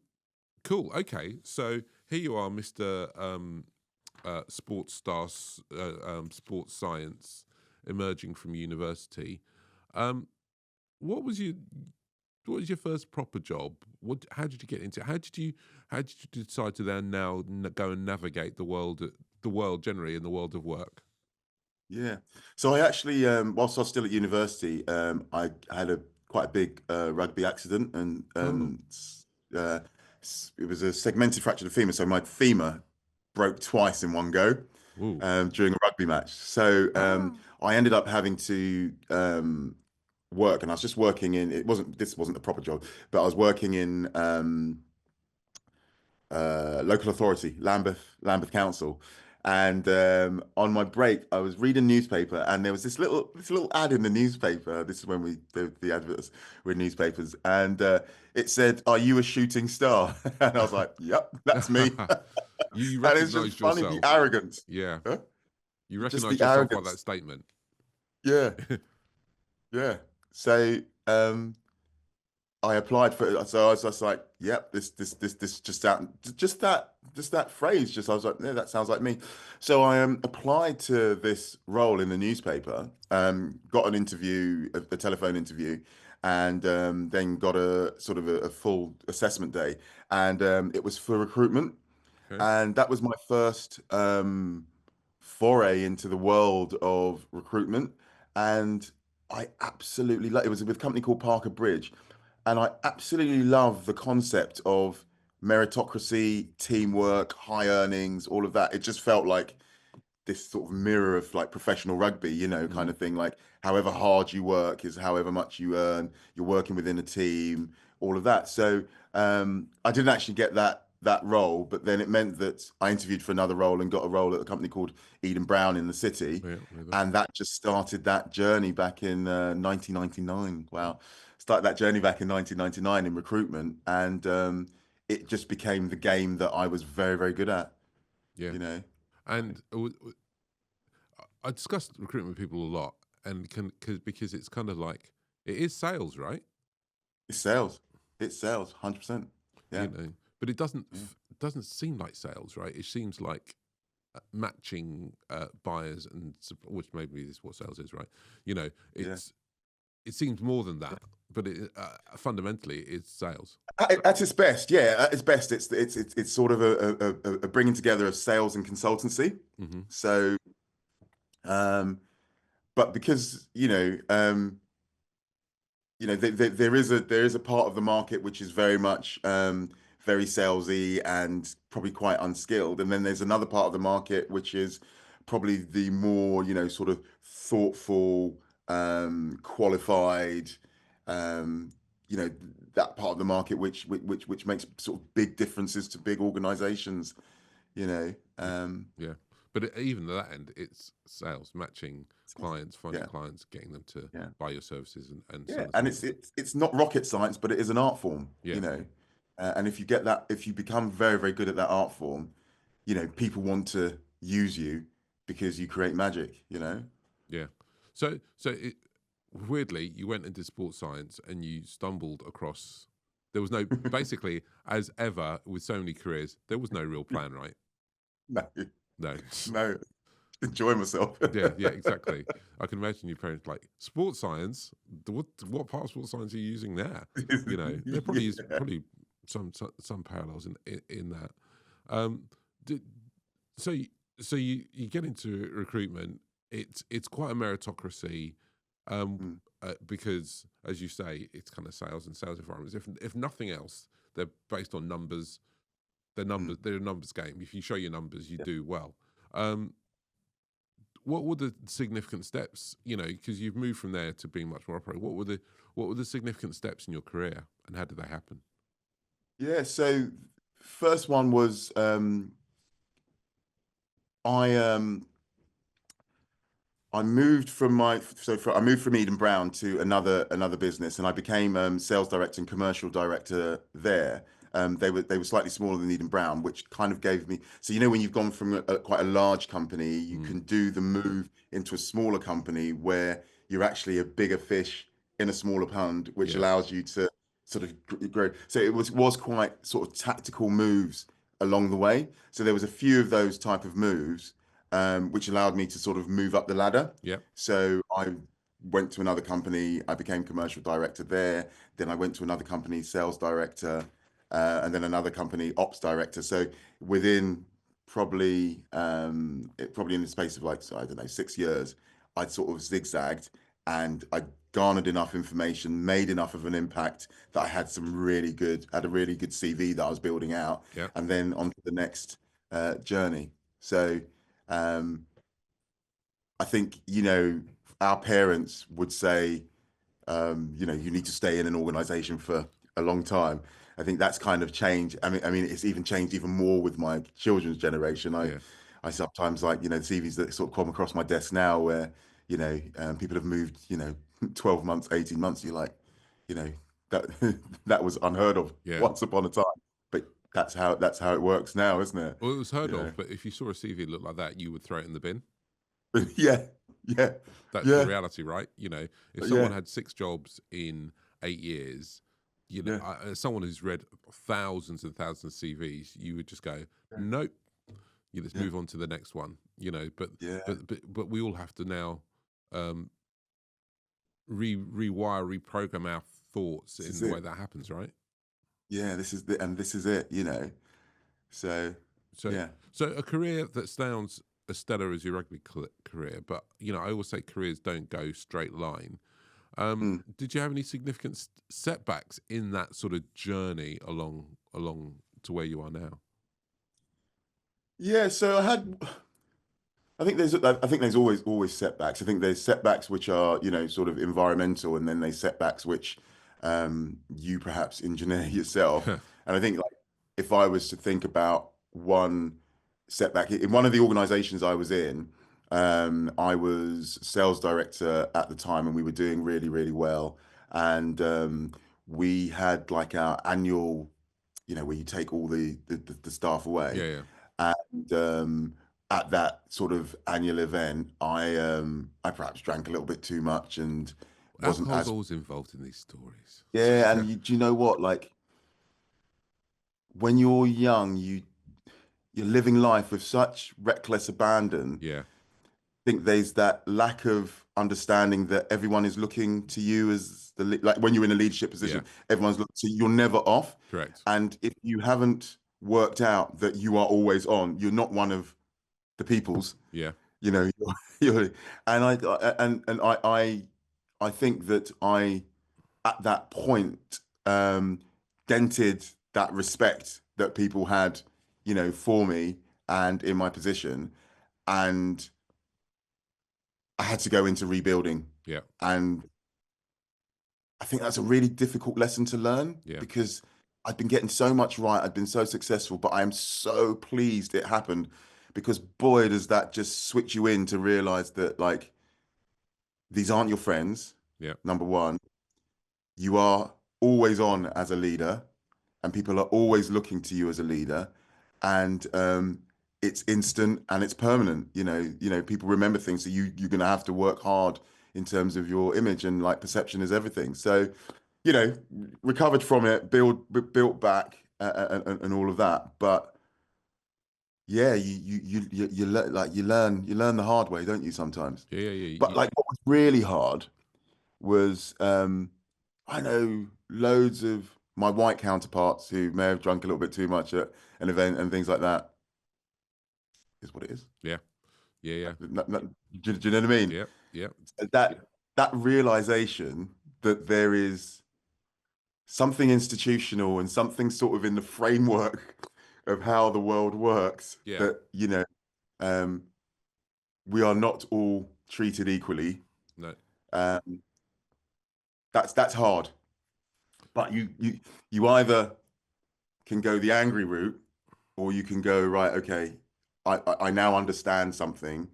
cool. Okay, so here you are, Mister Sports star, sports science, emerging from university. Um, what was your what was your first proper job? What? How did you get into it? How did you decide to then now go and navigate the world generally in the world of work? Yeah. So I actually, whilst I was still at university, I had a quite a big rugby accident, and Oh, uh, it was a segmented fracture of the femur. So my femur broke twice in one go ooh, during a rugby match. So ah, I ended up having to work, and I was just working in. This wasn't a proper job, but I was working in local authority, Lambeth Council. And on my break, I was reading newspaper, and there was this little ad in the newspaper. This is when the adverts were in newspapers, and it said, "Are you a shooting star?" And I was like, "Yep, that's me." you And it's just recognised funny, the yourself. arrogance. Yeah, Huh? you Just recognised the yourself by that arrogance. statement. Yeah, yeah. So I applied for it. So I was just like, yep, this just that phrase. Just I was like, yeah, that sounds like me. So I applied to this role in the newspaper, got an interview, a telephone interview, and then got a sort of a full assessment day. And it was for recruitment. Okay. And that was my first foray into the world of recruitment. And I absolutely love it. Was with a company called Parker Bridge. And I absolutely love the concept of meritocracy, teamwork, high earnings, all of that. It just felt like this sort of mirror of like professional rugby, kind Mm, of thing. Like however hard you work is however much you earn. You're working within a team, all of that. So I didn't actually get that role, but then it meant that I interviewed for another role and got a role at a company called Eden Brown in the city, yeah, know them. and that just started that journey back in 1999. Wow, started that journey back in 1999 in recruitment, and it just became the game that I was very, very good at. Yeah, You know, and I discussed recruitment with people a lot, and because it's kind of like it is sales, right? it's sales. It's sales, 100%. You Yeah. know, but it Yeah. doesn't seem like sales, right? It seems like matching buyers and which maybe is what sales is, right? You know, Yeah. it seems more than that, but fundamentally it's sales. At its best, yeah, at its best, it's sort of a bringing together of sales and consultancy. Hmm. So, um, but because there is a part of the market which is very much very salesy and probably quite unskilled, and then there's another part of the market which is probably the more, sort of thoughtful, qualified, um, you know, that part of the market which makes sort of big differences to big organizations, you know. Yeah, but even at that end, it's sales, matching clients, finding Yeah, clients, getting them to yeah. buy your services, and so Yeah, on and and so it's forth. it's not rocket science, but it is an art form, Yeah, And if you get that, if you become very, very good at that art form, people want to use you because you create magic. yeah. So weirdly, you went into sports science and you stumbled across. There was no, basically, as ever with so many careers, there was no real plan, right? No, No. no, enjoy myself. Yeah, yeah, exactly. I can imagine your parents like sports science. What part of sports science are you using there? There probably is Yeah. probably some parallels in that. Um, did, so you, so you get into recruitment. It's quite a meritocracy, um, Mm, because as you say, it's kind of sales and sales environments. If nothing else, they're based on numbers. mm, They're a numbers game. If you show your numbers, you yeah. do well. Um, what were the significant steps? Because you've moved from there to being much more operating. What were the significant steps in your career, and how did they happen? Yeah, so first one was I I moved from I moved from Eden Brown to another business, and I became sales director and commercial director there. They were slightly smaller than Eden Brown, which kind of gave me, so when you've gone from quite a large company, you Mm, can do the move into a smaller company where you're actually a bigger fish in a smaller pond, which yeah, allows you to sort of grow. So it was quite sort of tactical moves along the way. So there was a few of those type of moves, which allowed me to sort of move up the ladder. yeah, So I went to another company, I became commercial director there. Then I went to another company, sales director, and then another company, ops director. So within probably in the space of like, I don't know, 6 years, I'd sort of zigzagged, and I garnered enough information, made enough of an impact that I had a really good CV that I was building out, yeah. and then on to the next journey. So um, I think, our parents would say, you need to stay in an organization for a long time. I think that's kind of changed. I mean, it's even changed even more with my children's generation. I, Yeah. I sometimes like, the CVs that sort of come across my desk now where, people have moved, 12 months, 18 months. You're like, that that was unheard of Yeah. once upon a time. But that's how it works now, isn't it? Well, it was heard You of, know? but if you saw a CV look like that, you would throw it in the bin. Yeah, yeah, That's the yeah, reality, right? If someone yeah, had 6 jobs in 8 years, yeah, as someone who's read thousands and thousands of CVs, you would just go, nope. Let's yeah, move on to the next one. But yeah. but we all have to now, um, rewire, reprogram our thoughts This in is the way it. that happens, right? Yeah, this is it. So So, yeah. so a career that sounds as stellar as your rugby career, but I always say careers don't go straight line. Mm. Did you have any significant setbacks in that sort of journey along to where you are now? Yeah, so I think there's always setbacks. I think there's setbacks which are, sort of environmental, and then there's setbacks which you perhaps engineer yourself. And I think, like, if I was to think about one setback in one of the organizations I was in, I was sales director at the time, and we were doing really, really well. And we had like our annual, where you take all the staff Yeah, away. yeah. And at that sort of annual event, I perhaps drank a little bit too much and wasn't Alcohol's as, always involved in these stories. yeah. And do you know what? Like, when you're young, you're living life with such reckless abandon. Yeah, I think there's that lack of understanding that everyone is looking to you as like when you're in a leadership yeah, position, everyone's looking, so you're never off. correct. And if you haven't worked out that you are always on, you're not one of the peoples. Yeah, you know you're, and I think that at that point dented that respect that people had, for me and in my position. And I had to go into rebuilding. Yeah. And I think that's a really difficult lesson to learn Yeah. because I'd been getting so much right. I'd been so successful, but I am so pleased it happened because boy, does that just switch you in to realize that like these aren't your friends, Yeah. number one. You are always on as a leader, and people are always looking to you as a leader, and it's instant and it's permanent. People remember things, so you're gonna have to work hard in terms of your image, and like perception is everything. So, you know, recovered from it, built back, and all of that. But yeah, you learn the hard way, don't you, sometimes? Yeah. Yeah. Yeah. But like what was really hard was I know loads of my white counterparts who may have drunk a little bit too much at an event and things like that. Is what it is. Yeah. Yeah. Yeah. Do you know what I mean? Yeah. Yeah. That realization that there is something institutional and something sort of in the framework of how the world works Yeah. that, um, we are not all treated equally. No. Um, that's hard. But you either can go the angry route, or you can go, right, okay, I now understand something.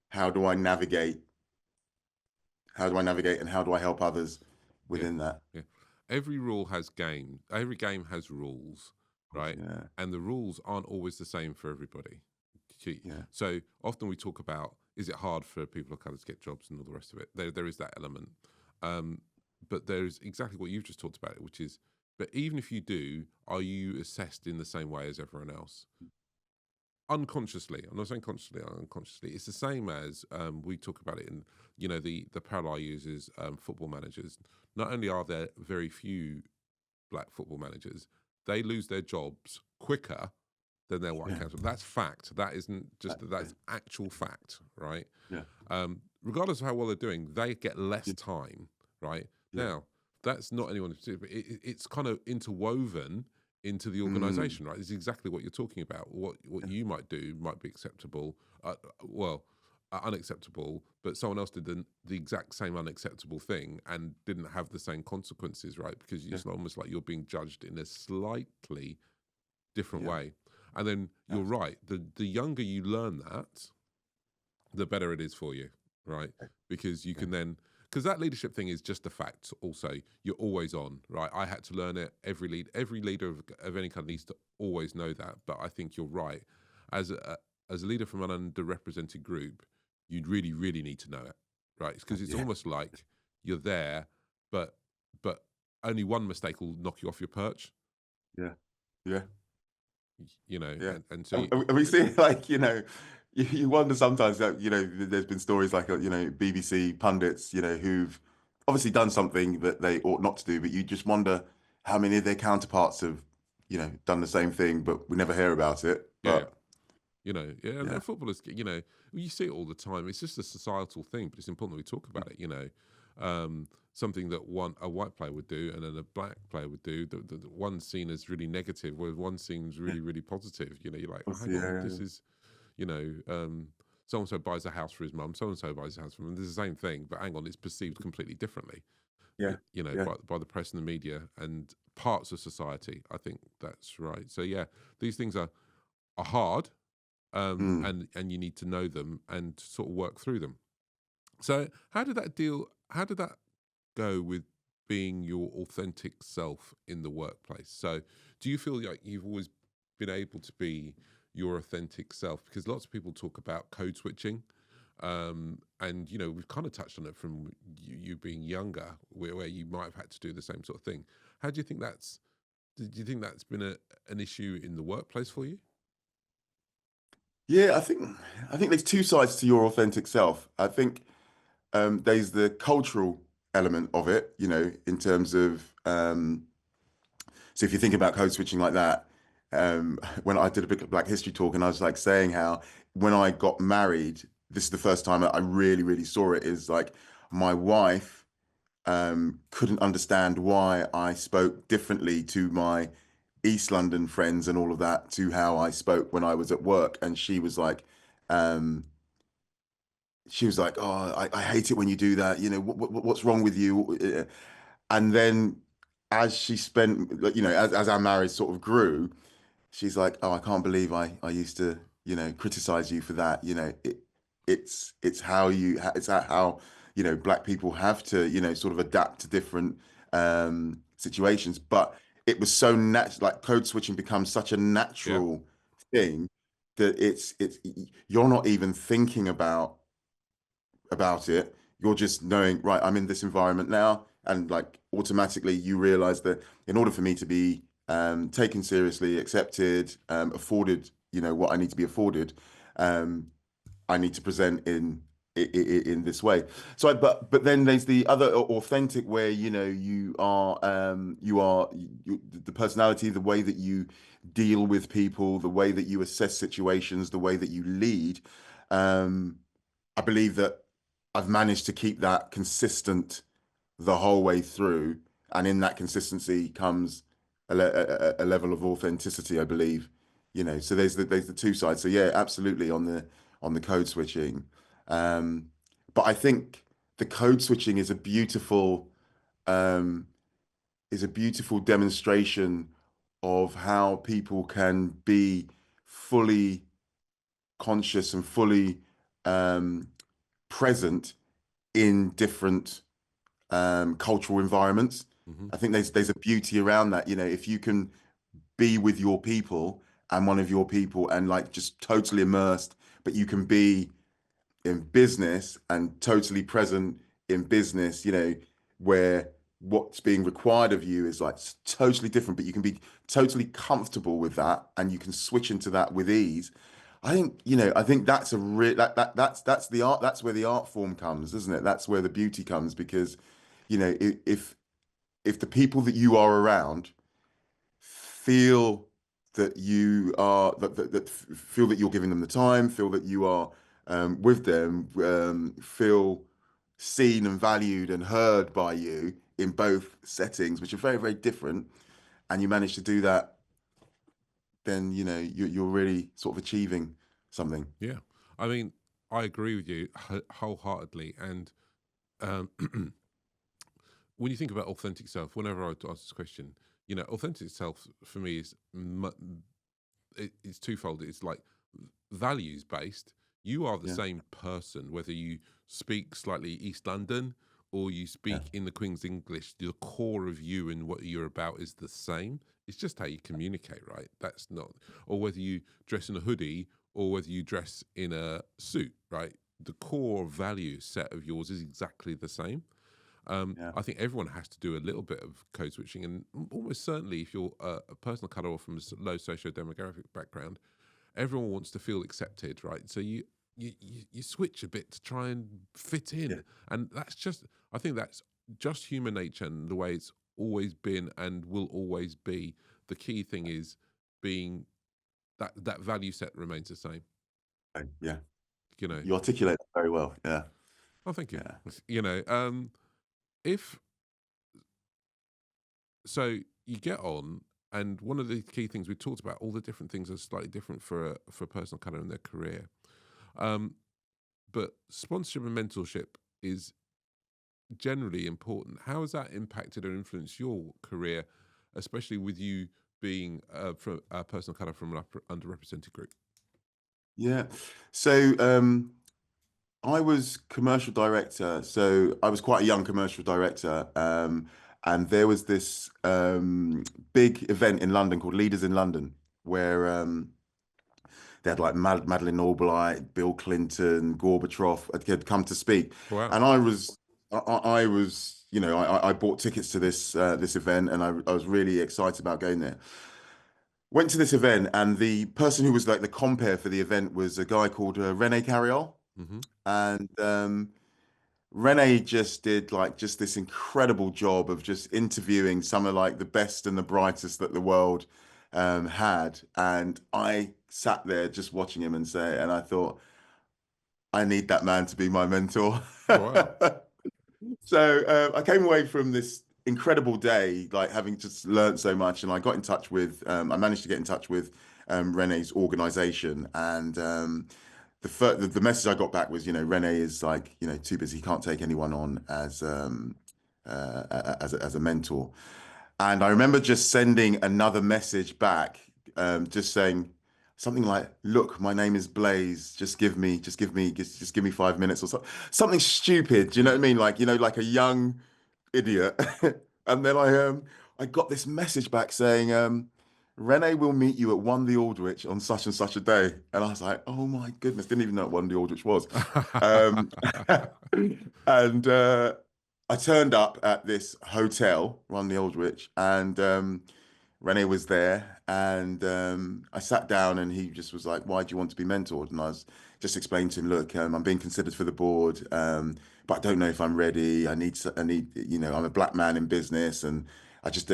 How do I navigate? How do I navigate and how do I help others Yeah. within that? Yeah. Every rule has game. Every game has rules, right? Yeah, And the rules aren't always the same for everybody. yeah, So often we talk about, is it hard for people of colour to get jobs and all the rest of it? There is that element. But there's exactly what you've just talked about, which is, but even if you do, are you assessed in the same way as everyone else? Unconsciously, I'm not saying consciously, unconsciously. It's the same as we talk about it in, the parallel uses football managers. Not only are there very few black football managers, they lose their jobs quicker than their white yeah, counterparts. That's fact. That isn't just yeah, that's actual fact, right? yeah, Regardless of how well they're doing, they get less time, right? yeah. Now, that's not anyone's particular, but it's kind of interwoven into the Mm, organization, right? It's exactly what you're talking about. What yeah, you might do might be acceptable, well, unacceptable, but someone else did the exact same unacceptable thing and didn't have the same consequences, right? Because yeah, it's almost like you're being judged in a slightly different yeah, way. And then you're absolutely. right. The younger you learn that, the better it is for you, right? Because you Yeah, can then, because that leadership thing is just a fact. Also, you're always on, right? I had to learn it. Every leader of any kind needs to always know that. But I think you're right. As a leader from an underrepresented group, you'd really, really need to know it, right? Because it's yeah, almost like you're there, but but only one mistake will knock you off your perch, yeah, yeah, yeah. and so And we see like, you wonder sometimes that, there's been stories like, BBC pundits, who've obviously done something that they ought not to do, but you just wonder how many of their counterparts have, done the same thing, but we never hear about it. yeah, yeah. But Yeah, yeah, and footballers, you see it all the time. It's just a societal thing, but it's important that we talk about it. Something that a white player would do and then a black player would do. The one's seen as really negative, whereas one seems yeah, really, really positive. You're like, oh, hang on, yeah, this is, you know, so and so buys a house for his mum, so and so buys a house for him. This is the same thing, but hang on, it's perceived completely differently. yeah, yeah, By the press and the media and parts of society. I think that's right. So yeah, these things are hard, mm. and you need to know them and sort of work through them. So how did that deal? How did that go with being your authentic self in the workplace? So do you feel like you've always been able to be your authentic self? Because lots of people talk about code switching. And we've kind of touched on it from you being younger, where you might have had to do the same sort of thing. How do you think that's? Do you think that's been an issue in the workplace for you? Yeah, I think there's two sides to your authentic self. I think there's the cultural element of it, in terms of so if you think about code switching like that, when I did a big Black History talk, and I was like saying how when I got married, this is the first time that I really, really saw it, is like my wife. couldn't understand why I spoke differently to my East London friends and all of that to how I spoke when I was at work. And um, she was like, "Oh, I hate it when you do that. You know, what's wrong with you?" And then as she spent, like, as our marriage sort of grew, she's like, "Oh, I can't believe I used to, criticize you for that. It's how it's how, black people have to, sort of adapt to different situations. But it was so natural, like code switching becomes such a Yeah. natural thing that it's you're not even thinking about it. You're just knowing, right, I'm in this environment now. And like automatically you realize that in order for me to be taken seriously, accepted, afforded, what I need to be afforded, um, I need to present in this way. So, but then there's the other authentic where the personality, the way that you deal with people, the way that you assess situations, the way that you lead. Um, I believe that I've managed to keep that consistent the whole way through, and in that consistency comes a level of authenticity, I believe. So there's the two sides. So yeah, absolutely on the code switching. Um, but I think the code switching um, is a beautiful demonstration of how people can be fully conscious and fully um, present in different cultural environments. Hmm. I think there's a beauty around that. If you can be with your people and one of your people and like just totally immersed, but you can be in business and totally present in business, where what's being required of you is like totally different, but you can be totally comfortable with that and you can switch into that with ease. I think that's a real that's the art, that's where the art form comes, isn't it? That's where the beauty comes because, if the people that you are around feel that feel that you're giving them the time, feel that you are with them, feel seen and valued and heard by you in both settings, which are very, very different, and you manage to do that, then you're really sort of achieving something. Yeah. I mean, I agree with you wholeheartedly. And um, when you think about authentic self, whenever I ask this question, authentic self for me is it's twofold. It's like values based. You are the Yeah, same person whether you speak slightly East London or you yeah, speak in the Queen's English. The core of you and what you're about is the same. It's just how you communicate, right? That's not, or whether you dress in a hoodie or whether you dress in a suit, right? The core value set of yours is exactly the same. yeah, I think everyone has to do a little bit of code switching, and almost certainly, if you're a person of color or from a low socio-demographic background, everyone wants to feel accepted, right? So you switch a bit to try and fit yeah. in, and I think that's just human nature and the way it's always been and will always be. The key thing is being that value set remains the same. Yeah. You know. You articulate that very well. Yeah, Oh, thank you. yeah, You know, if so, you get on, and one of the key things we talked about, all the different things are slightly different for a person of color in their career. Um, but sponsorship and mentorship is generally important. How has that impacted or influenced your career, especially with you being from a person of color from an underrepresented group? yeah. So I was commercial director, so I was quite a young commercial director, and there was this big event in London called Leaders in London, where they had like Madeleine Albright, Bill Clinton, Gorbachev had come to speak, Wow. and I was, I bought tickets to this event, and I was really excited about going there. Went to this event, and the person who was like the compere for the event was a guy called Rene Carriol, Hmm. and Rene just did like just this incredible job of just interviewing some of like the best and the brightest that the world had. And I sat there just watching him and I thought, I need that man to be my mentor. Oh wow. So I came away from this incredible day, like having just learned so much, and I got in touch with, I managed to get in touch with Renee's organization, and the message I got back was, Renee is like, too busy, he can't take anyone on as a mentor. And I remember just sending another message back, just saying something like, "Look, my name is Blaze. Just give me 5 minutes or so, something stupid." Do you know what I mean? Like, like a young idiot. And then I got this message back saying, "Renee will meet you at One the Aldrich on such and such a day." And I was like, "Oh my goodness!" Didn't even know what One the Aldrich was. Um, and I turned up at this hotel, One the Aldrich, and Renee was there, and I sat down, and he just was like, "Why do you want to be mentored?" And I was just explaining to him, "Look, I'm being considered for the board, but I don't know if I'm ready. I need, I'm a black man in business, and I just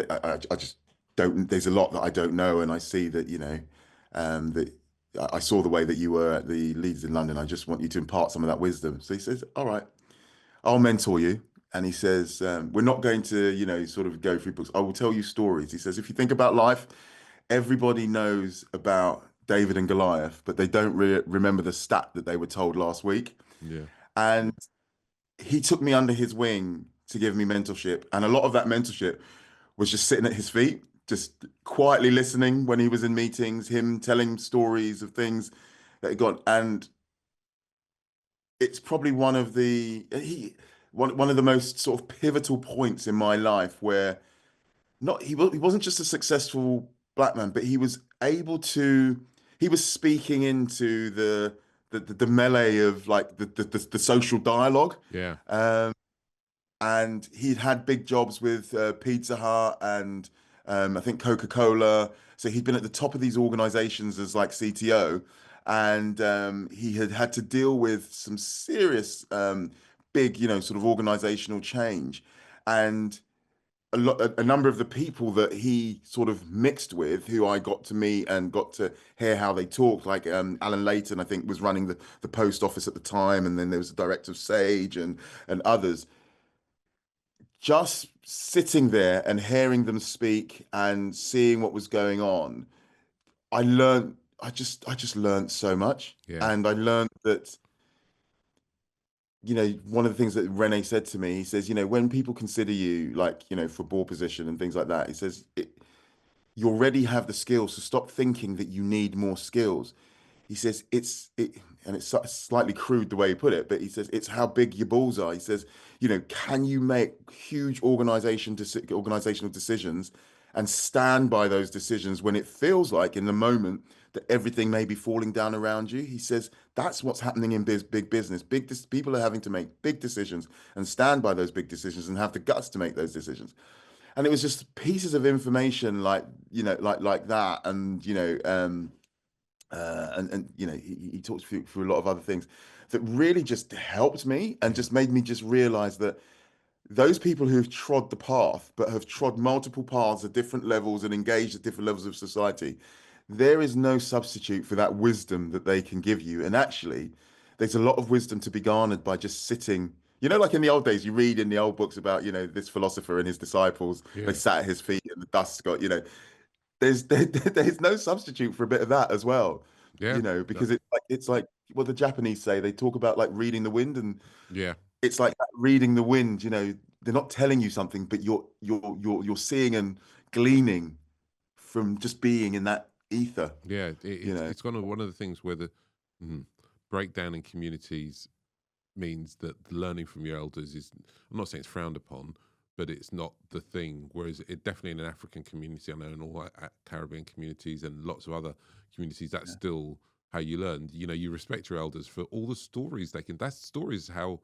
don't. There's a lot that I don't know, and I see that, that I saw the way that you were at the Leaders in London. I just want you to impart some of that wisdom." So he says, "All right, I'll mentor you." And he says, "We're not going to, sort of go through books. I will tell you stories." He says, "If you think about life, everybody knows about David and Goliath, but they don't remember the stat that they were told last week." Yeah. And he took me under his wing to give me mentorship. And a lot of that mentorship was just sitting at his feet, just quietly listening when he was in meetings, him telling stories of things that he got. And it's probably one of the most sort of pivotal points in my life where he wasn't just a successful black man, but he was speaking into the melee of like the social dialogue. Yeah. And he'd had big jobs with Pizza Hut and I think Coca-Cola. So he'd been at the top of these organizations as like CTO, and he had had to deal with some serious big, sort of organizational change. And a number of the people that he sort of mixed with, who I got to meet and got to hear how they talked, like Alan Layton, I think, was running the post office at the time, and then there was the director of Sage and others. Just sitting there and hearing them speak and seeing what was going on, I just learned so much. Yeah. And I learned that, one of the things that Rene said to me, he says, when people consider you like, for board position and things like that, he says, you already have the skills, so stop thinking that you need more skills. He says and it's slightly crude the way he put it, but he says it's how big your balls are. He says, can you make huge organizational decisions and stand by those decisions when it feels like in the moment that everything may be falling down around you? He says that's what's happening in big business. People are having to make big decisions and stand by those big decisions and have the guts to make those decisions. And it was just pieces of information like, like that, and he talks through a lot of other things that really just helped me and Yeah. just made me just realize that those people who've trod the path but have trod multiple paths at different levels and engaged at different levels of society, there is no substitute for that wisdom that they can give you. And actually, there's a lot of wisdom to be garnered by just sitting. Like in the old days, you read in the old books about, this philosopher and his disciples, they Yeah. sat at his feet and the dust got, there's no substitute for a bit of that as well, Yeah. because it's like what the Japanese say. They talk about like reading the wind, and Yeah. it's like that reading the wind. They're not telling you something, but you're seeing and gleaning from just being in that ether. Yeah. You know, It's one of the things where the mhm, breakdown in communities means that the learning from your elders is, I'm not saying it's frowned upon, but it's not the thing. Whereas it definitely in an African community, I know in all Caribbean communities and lots of other communities, that's yeah, still how you learn. You respect your elders for all the stories they can. That's stories how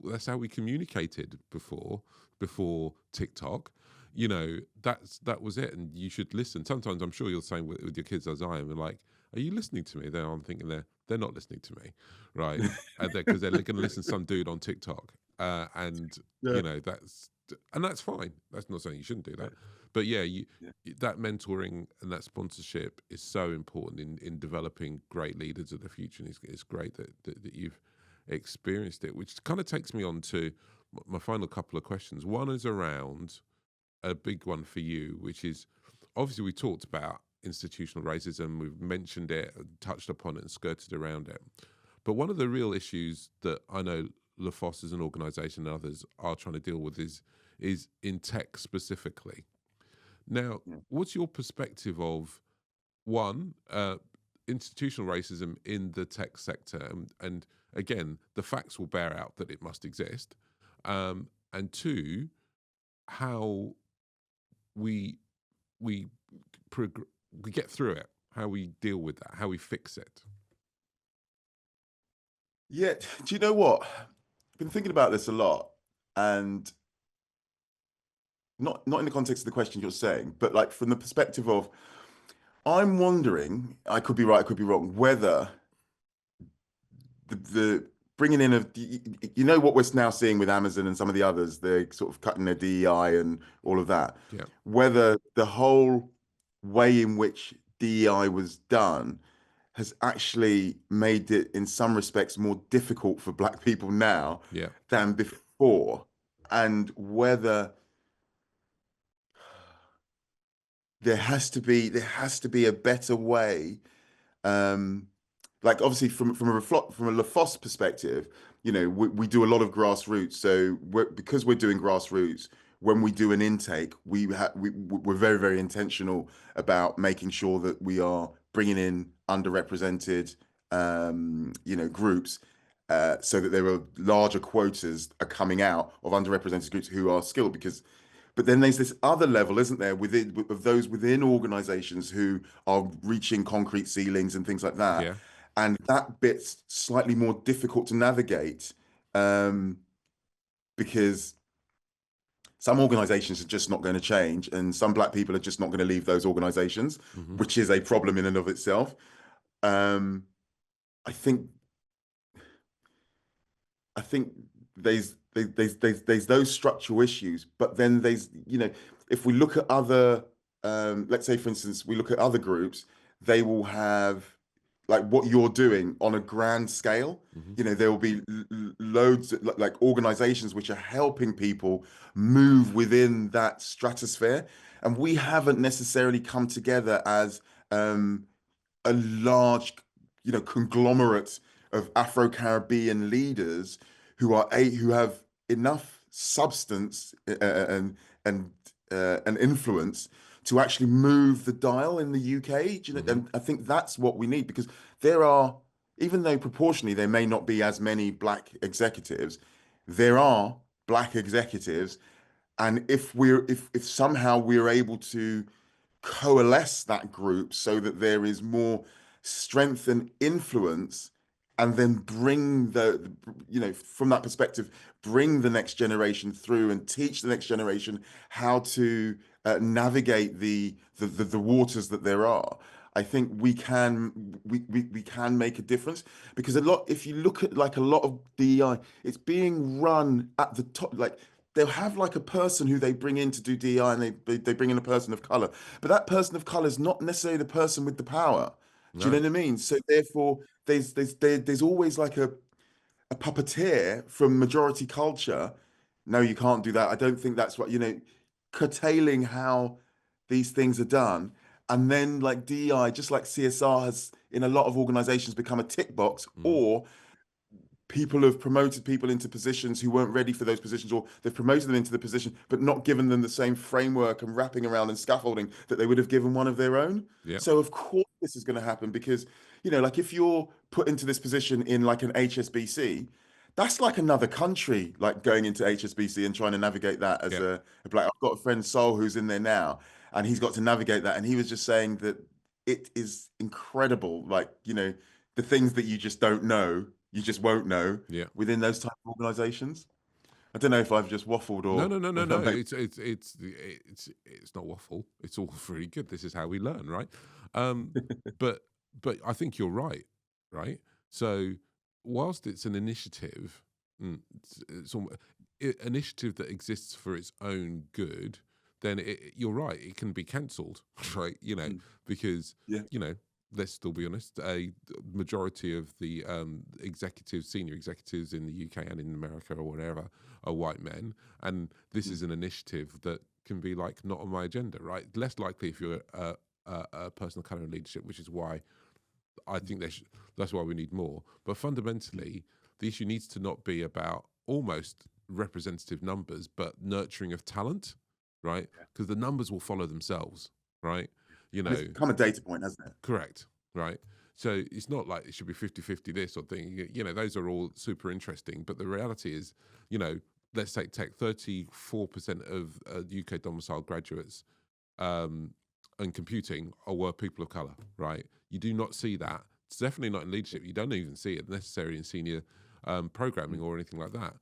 that's how we communicated before TikTok. That was it, and you should listen. Sometimes I'm sure you're the same with your kids as I am. And like, are you listening to me? Then I'm thinking they're not listening to me, right? Because they're going to listen to some dude on TikTok, and yeah, that's fine. That's not saying you shouldn't do yeah, that, but yeah, yeah, that mentoring and that sponsorship is so important in developing great leaders of the future. And it's great that you've experienced it, which kind of takes me on to my final couple of questions. One is around a big one for you, which is obviously we talked about institutional racism, we've mentioned it, touched upon it, and skirted around it. But one of the real issues that I know Lafosse as an organisation and others are trying to deal with is in tech specifically. Now, Yeah. what's your perspective of one, institutional racism in the tech sector, and again, the facts will bear out that it must exist, and two, how we we we get through it, how we deal with that, how we fix it. Yeah, do you know what? I've been thinking about this a lot, and not in the context of the question you're saying, but like from the perspective of I'm wondering, I could be right, I could be wrong, whether the bringing in of you know what we're now seeing with Amazon and some of the others, they're sort of cutting their DEI and all of that. Yeah, Whether the whole way in which DEI was done has actually made it, in some respects, more difficult for Black people now yeah, than before, and whether there has to be a better way. Um, like obviously from a Lafosse perspective, we do a lot of grassroots. So because we're doing grassroots, when we do an intake, we're very, very intentional about making sure that we are bringing in underrepresented, groups, so that there are larger quotas are coming out of underrepresented groups who are skilled. But then there's this other level, isn't there, of those within organizations who are reaching concrete ceilings and things like that. yeah. And that bit's slightly more difficult to navigate, um, because some organizations are just not going to change, and some Black people are just not going to leave those organizations, Hmm. which is a problem in and of itself. Um, I think I think there's those structural issues, but then if we look at other, let's say for instance, we look at other groups, they will have like what you're doing on a grand scale. Hmm. There will be loads like organizations which are helping people move within that stratosphere, and we haven't necessarily come together as a large, conglomerate of Afro-Caribbean leaders who have enough substance, and influence to actually move the dial in the UK. Do you know? Hmm. And I think that's what we need, because there are, even though proportionally there may not be as many Black executives, there are Black executives, and if somehow we're able to coalesce that group so that there is more strength and influence, and then bring from that perspective, bring the next generation through and teach the next generation how to navigate the waters that there are. I think we can make a difference, because if you look at like a lot of DEI, it's being run at the top. Like they'll have like a person who they bring in to do DEI, and they bring in a person of color, but that person of color is not necessarily the person with the power. Do you know No. what I mean? So therefore, there's always like a puppeteer from majority culture. No, you can't do that. I don't think that's what, curtailing how these things are done. And then like DEI, just like CSR has in a lot of organizations become a tick box, Mm. or people have promoted people into positions who weren't ready for those positions, or they've promoted them into the position but not given them the same framework and wrapping around and scaffolding that they would have given one of their own. Yeah. So of course this is going to happen, because like if you're put into this position in like an HSBC, that's like another country, like going into HSBC and trying to navigate that as Yeah. a Black. I've got a friend Sol who's in there now, and he's got to navigate that, and he was just saying that it is incredible, like the things that you just don't know, you just won't know Yeah. within those type of organizations. I don't know if I've just waffled No, or no, no, no, whether no. I make. It's not waffle. It's all very good. This is how we learn, right? Um, but I think you're right, right? So whilst it's an initiative, initiative that exists for its own good, then you're right. It can be cancelled, right? Mm, Because yeah, you know let's still be honest, a majority of the executives, senior executives in the UK and in America or whatever, are white men. And this is an initiative that can be like not on my agenda, right? Less likely if you're a person of color in leadership, which is why I think that's why we need more. But fundamentally, the issue needs to not be about almost representative numbers, but nurturing of talent, right? Because the numbers will follow themselves, right? You And it's know, become a data point, hasn't it? correct, right? So it's not like it should be 50-50 this or thing. You know, those are all super interesting. But the reality is, you know, let's take tech, 34% of UK domiciled graduates and computing were people of color, right? You do not see that. It's definitely not in leadership. You don't even see it necessarily in senior programming or anything like that.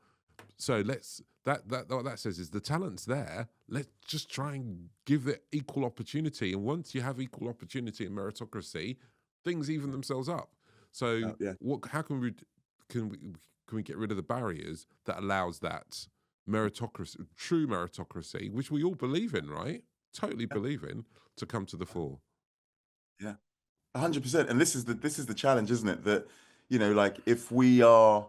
So what that says is the talent's there. Let's just try and give it equal opportunity. And once you have equal opportunity and meritocracy, things even themselves up. So Yeah. how can we get rid of the barriers that allows that meritocracy, true meritocracy, which we all believe in, right? Totally believe in, to come to the fore. Yeah. 100%. And this is the challenge, isn't it? That, like if we are,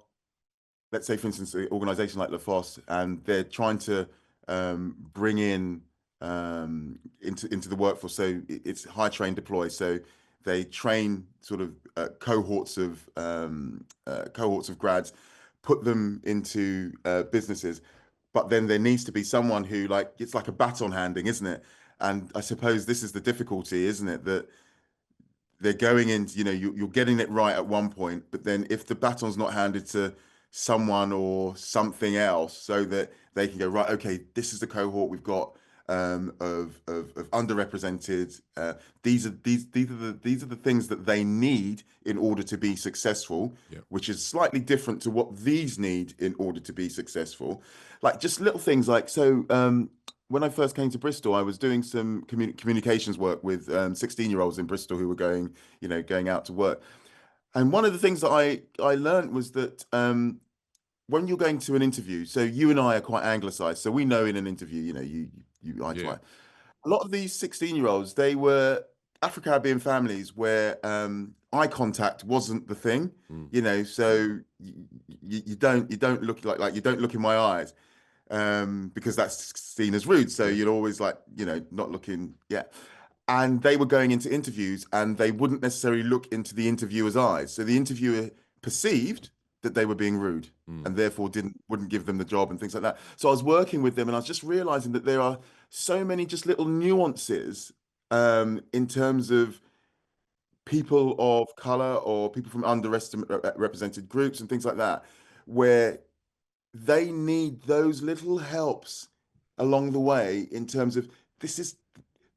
let's say, for instance, an organization like Lafosse, and they're trying to bring in into the workforce. So it's high train deploy. So they train sort of cohorts of grads, put them into businesses. But then there needs to be someone who, like, it's like a baton handing, isn't it? And I suppose this is the difficulty, isn't it? That they're going in, you're getting it right at one point, but then if the baton's not handed to someone or something else, so that they can go, right, okay, this is the cohort we've got of underrepresented. These are the things that they need in order to be successful, Yeah. which is slightly different to what these need in order to be successful. Like just little things like so. When I first came to Bristol, I was doing some communications work with 16-year-olds in Bristol who were going out to work. And one of the things that I learned was that when you're going to an interview, so you and I are quite anglicized, so we know in an interview, you eye to Yeah. eye. A lot of these 16-year-olds, they were Afro-Caribbean families where eye contact wasn't the thing, so you don't look like you don't look in my eyes because that's seen as rude. So Yeah. you're always like, not looking. Yeah. And they were going into interviews and they wouldn't necessarily look into the interviewer's eyes. So the interviewer perceived that they were being rude and therefore wouldn't give them the job and things like that. So I was working with them and I was just realizing that there are so many just little nuances in terms of people of color or people from underrepresented groups and things like that, where they need those little helps along the way in terms of this is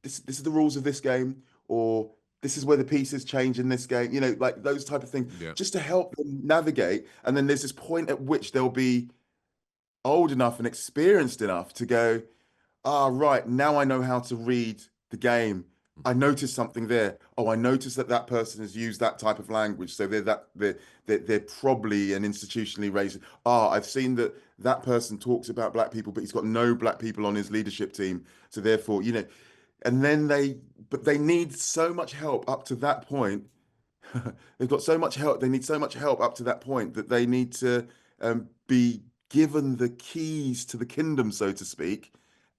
this is the rules of this game, or this is where the pieces change in this game, like those type of things, Yeah. just to help them navigate. And then there's this point at which they'll be old enough and experienced enough to go, right, now I know how to read the game. I noticed something there. Oh, I noticed that person has used that type of language. So they're probably an institutionally raised. I've seen that person talks about black people, but he's got no black people on his leadership team. So therefore, and then but they need so much help up to that point. They've got so much help. They need so much help up to that point that they need to be given the keys to the kingdom, so to speak,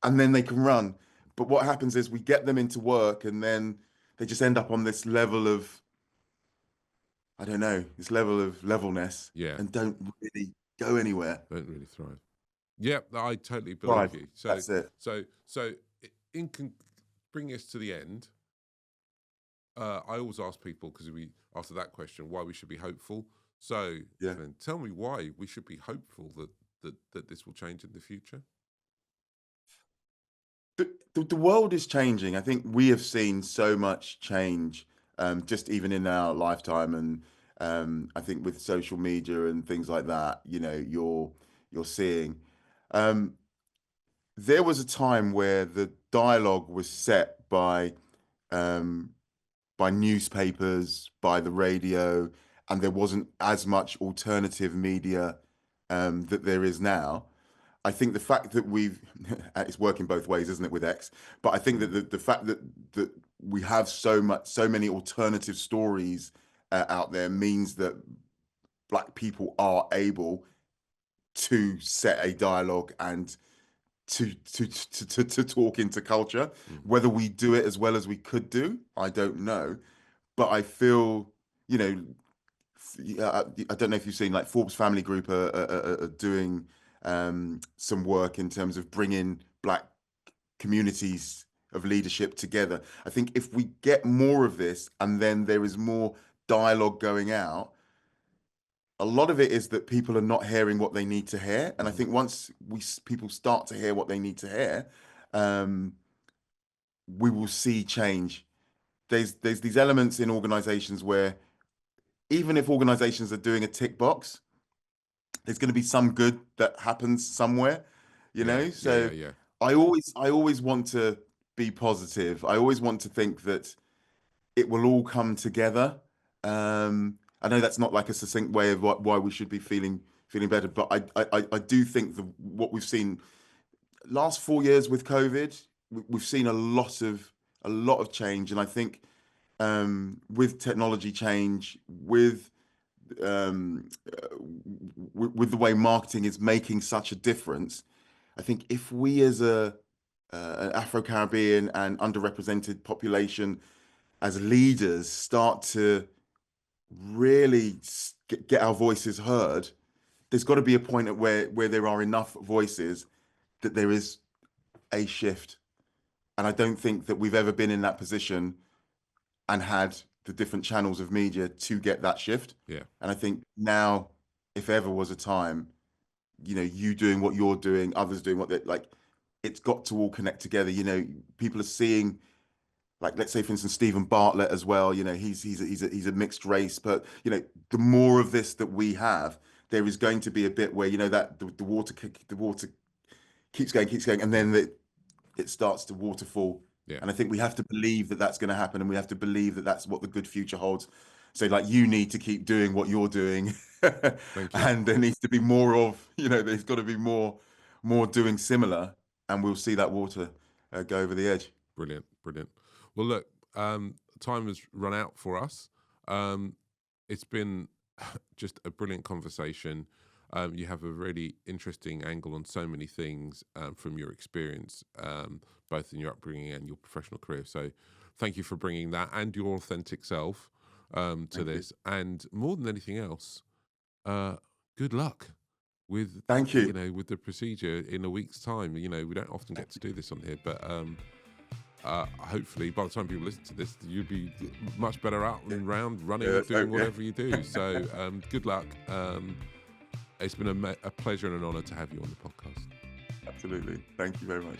and then they can run. But what happens is we get them into work, and then they just end up on this level of, I don't know, this level of levelness, Yeah. and don't really go anywhere. Don't really thrive. Yeah, I totally believe Thrive. you. That's it. So in bringing us to the end, I always ask people, because after that question, why we should be hopeful. So Yeah. Glyn, tell me why we should be hopeful that this will change in the future. The world is changing. I think we have seen so much change, just even in our lifetime, and I think with social media and things like that, you're seeing. Um, there was a time where the dialogue was set um, by newspapers, by the radio, and there wasn't as much alternative media that there is now. I think the fact that it's working both ways, isn't it, with X? But I think that the fact that we have so many alternative stories out there means that Black people are able to set a dialogue and to talk into culture. Whether we do it as well as we could do, I don't know. But I feel, you know, I don't know if you've seen, like, Forbes Family Group are doing some work in terms of bringing Black communities of leadership together. I think if we get more of this and then there is more dialogue going out, a lot of it is that people are not hearing what they need to hear. And I think once people start to hear what they need to hear, we will see change. There's these elements in organizations where even if organizations are doing a tick box, there's going to be some good that happens somewhere, you know? So I always want to be positive. I always want to think that it will all come together. I know that's not like a succinct way of why we should be feeling better, but I do think what we've seen last 4 years with COVID, we've seen a lot of change, and I think with technology change, with the way marketing is making such a difference, I think if we as an Afro-Caribbean and underrepresented population as leaders start to really get our voices heard, there's got to be a point at where there are enough voices that there is a shift. And I don't think that we've ever been in that position and had the different channels of media to get that shift. Yeah. And I think now, if ever was a time, you know, you doing what you're doing, others doing what they're like, it's got to all connect together. You know, people are seeing, like, let's say, for instance, Stephen Bartlett as well. You know, he's a mixed race, but you know, the more of this that we have, there is going to be a bit where, you know, that the water keeps going, and then it starts to waterfall. Yeah. And I think we have to believe that that's going to happen, and we have to believe that that's what the good future holds. So, like, you need to keep doing what you're doing, Thank you. and there needs to be more of, you know, there's got to be more doing similar, and we'll see that water go over the edge. Brilliant. Well, look, time has run out for us. It's been just a brilliant conversation. You have a really interesting angle on so many things from your experience, both in your upbringing and your professional career. So thank you for bringing that and your authentic self to this. And more than anything else, good luck with, Thank you. You know, with the procedure in a week's time. You know, we don't often get to do this on here, but hopefully by the time people listen to this, you'll be much better out and around, running and doing whatever you do. So good luck. It's been a pleasure and an honor to have you on the podcast. Absolutely. Thank you very much.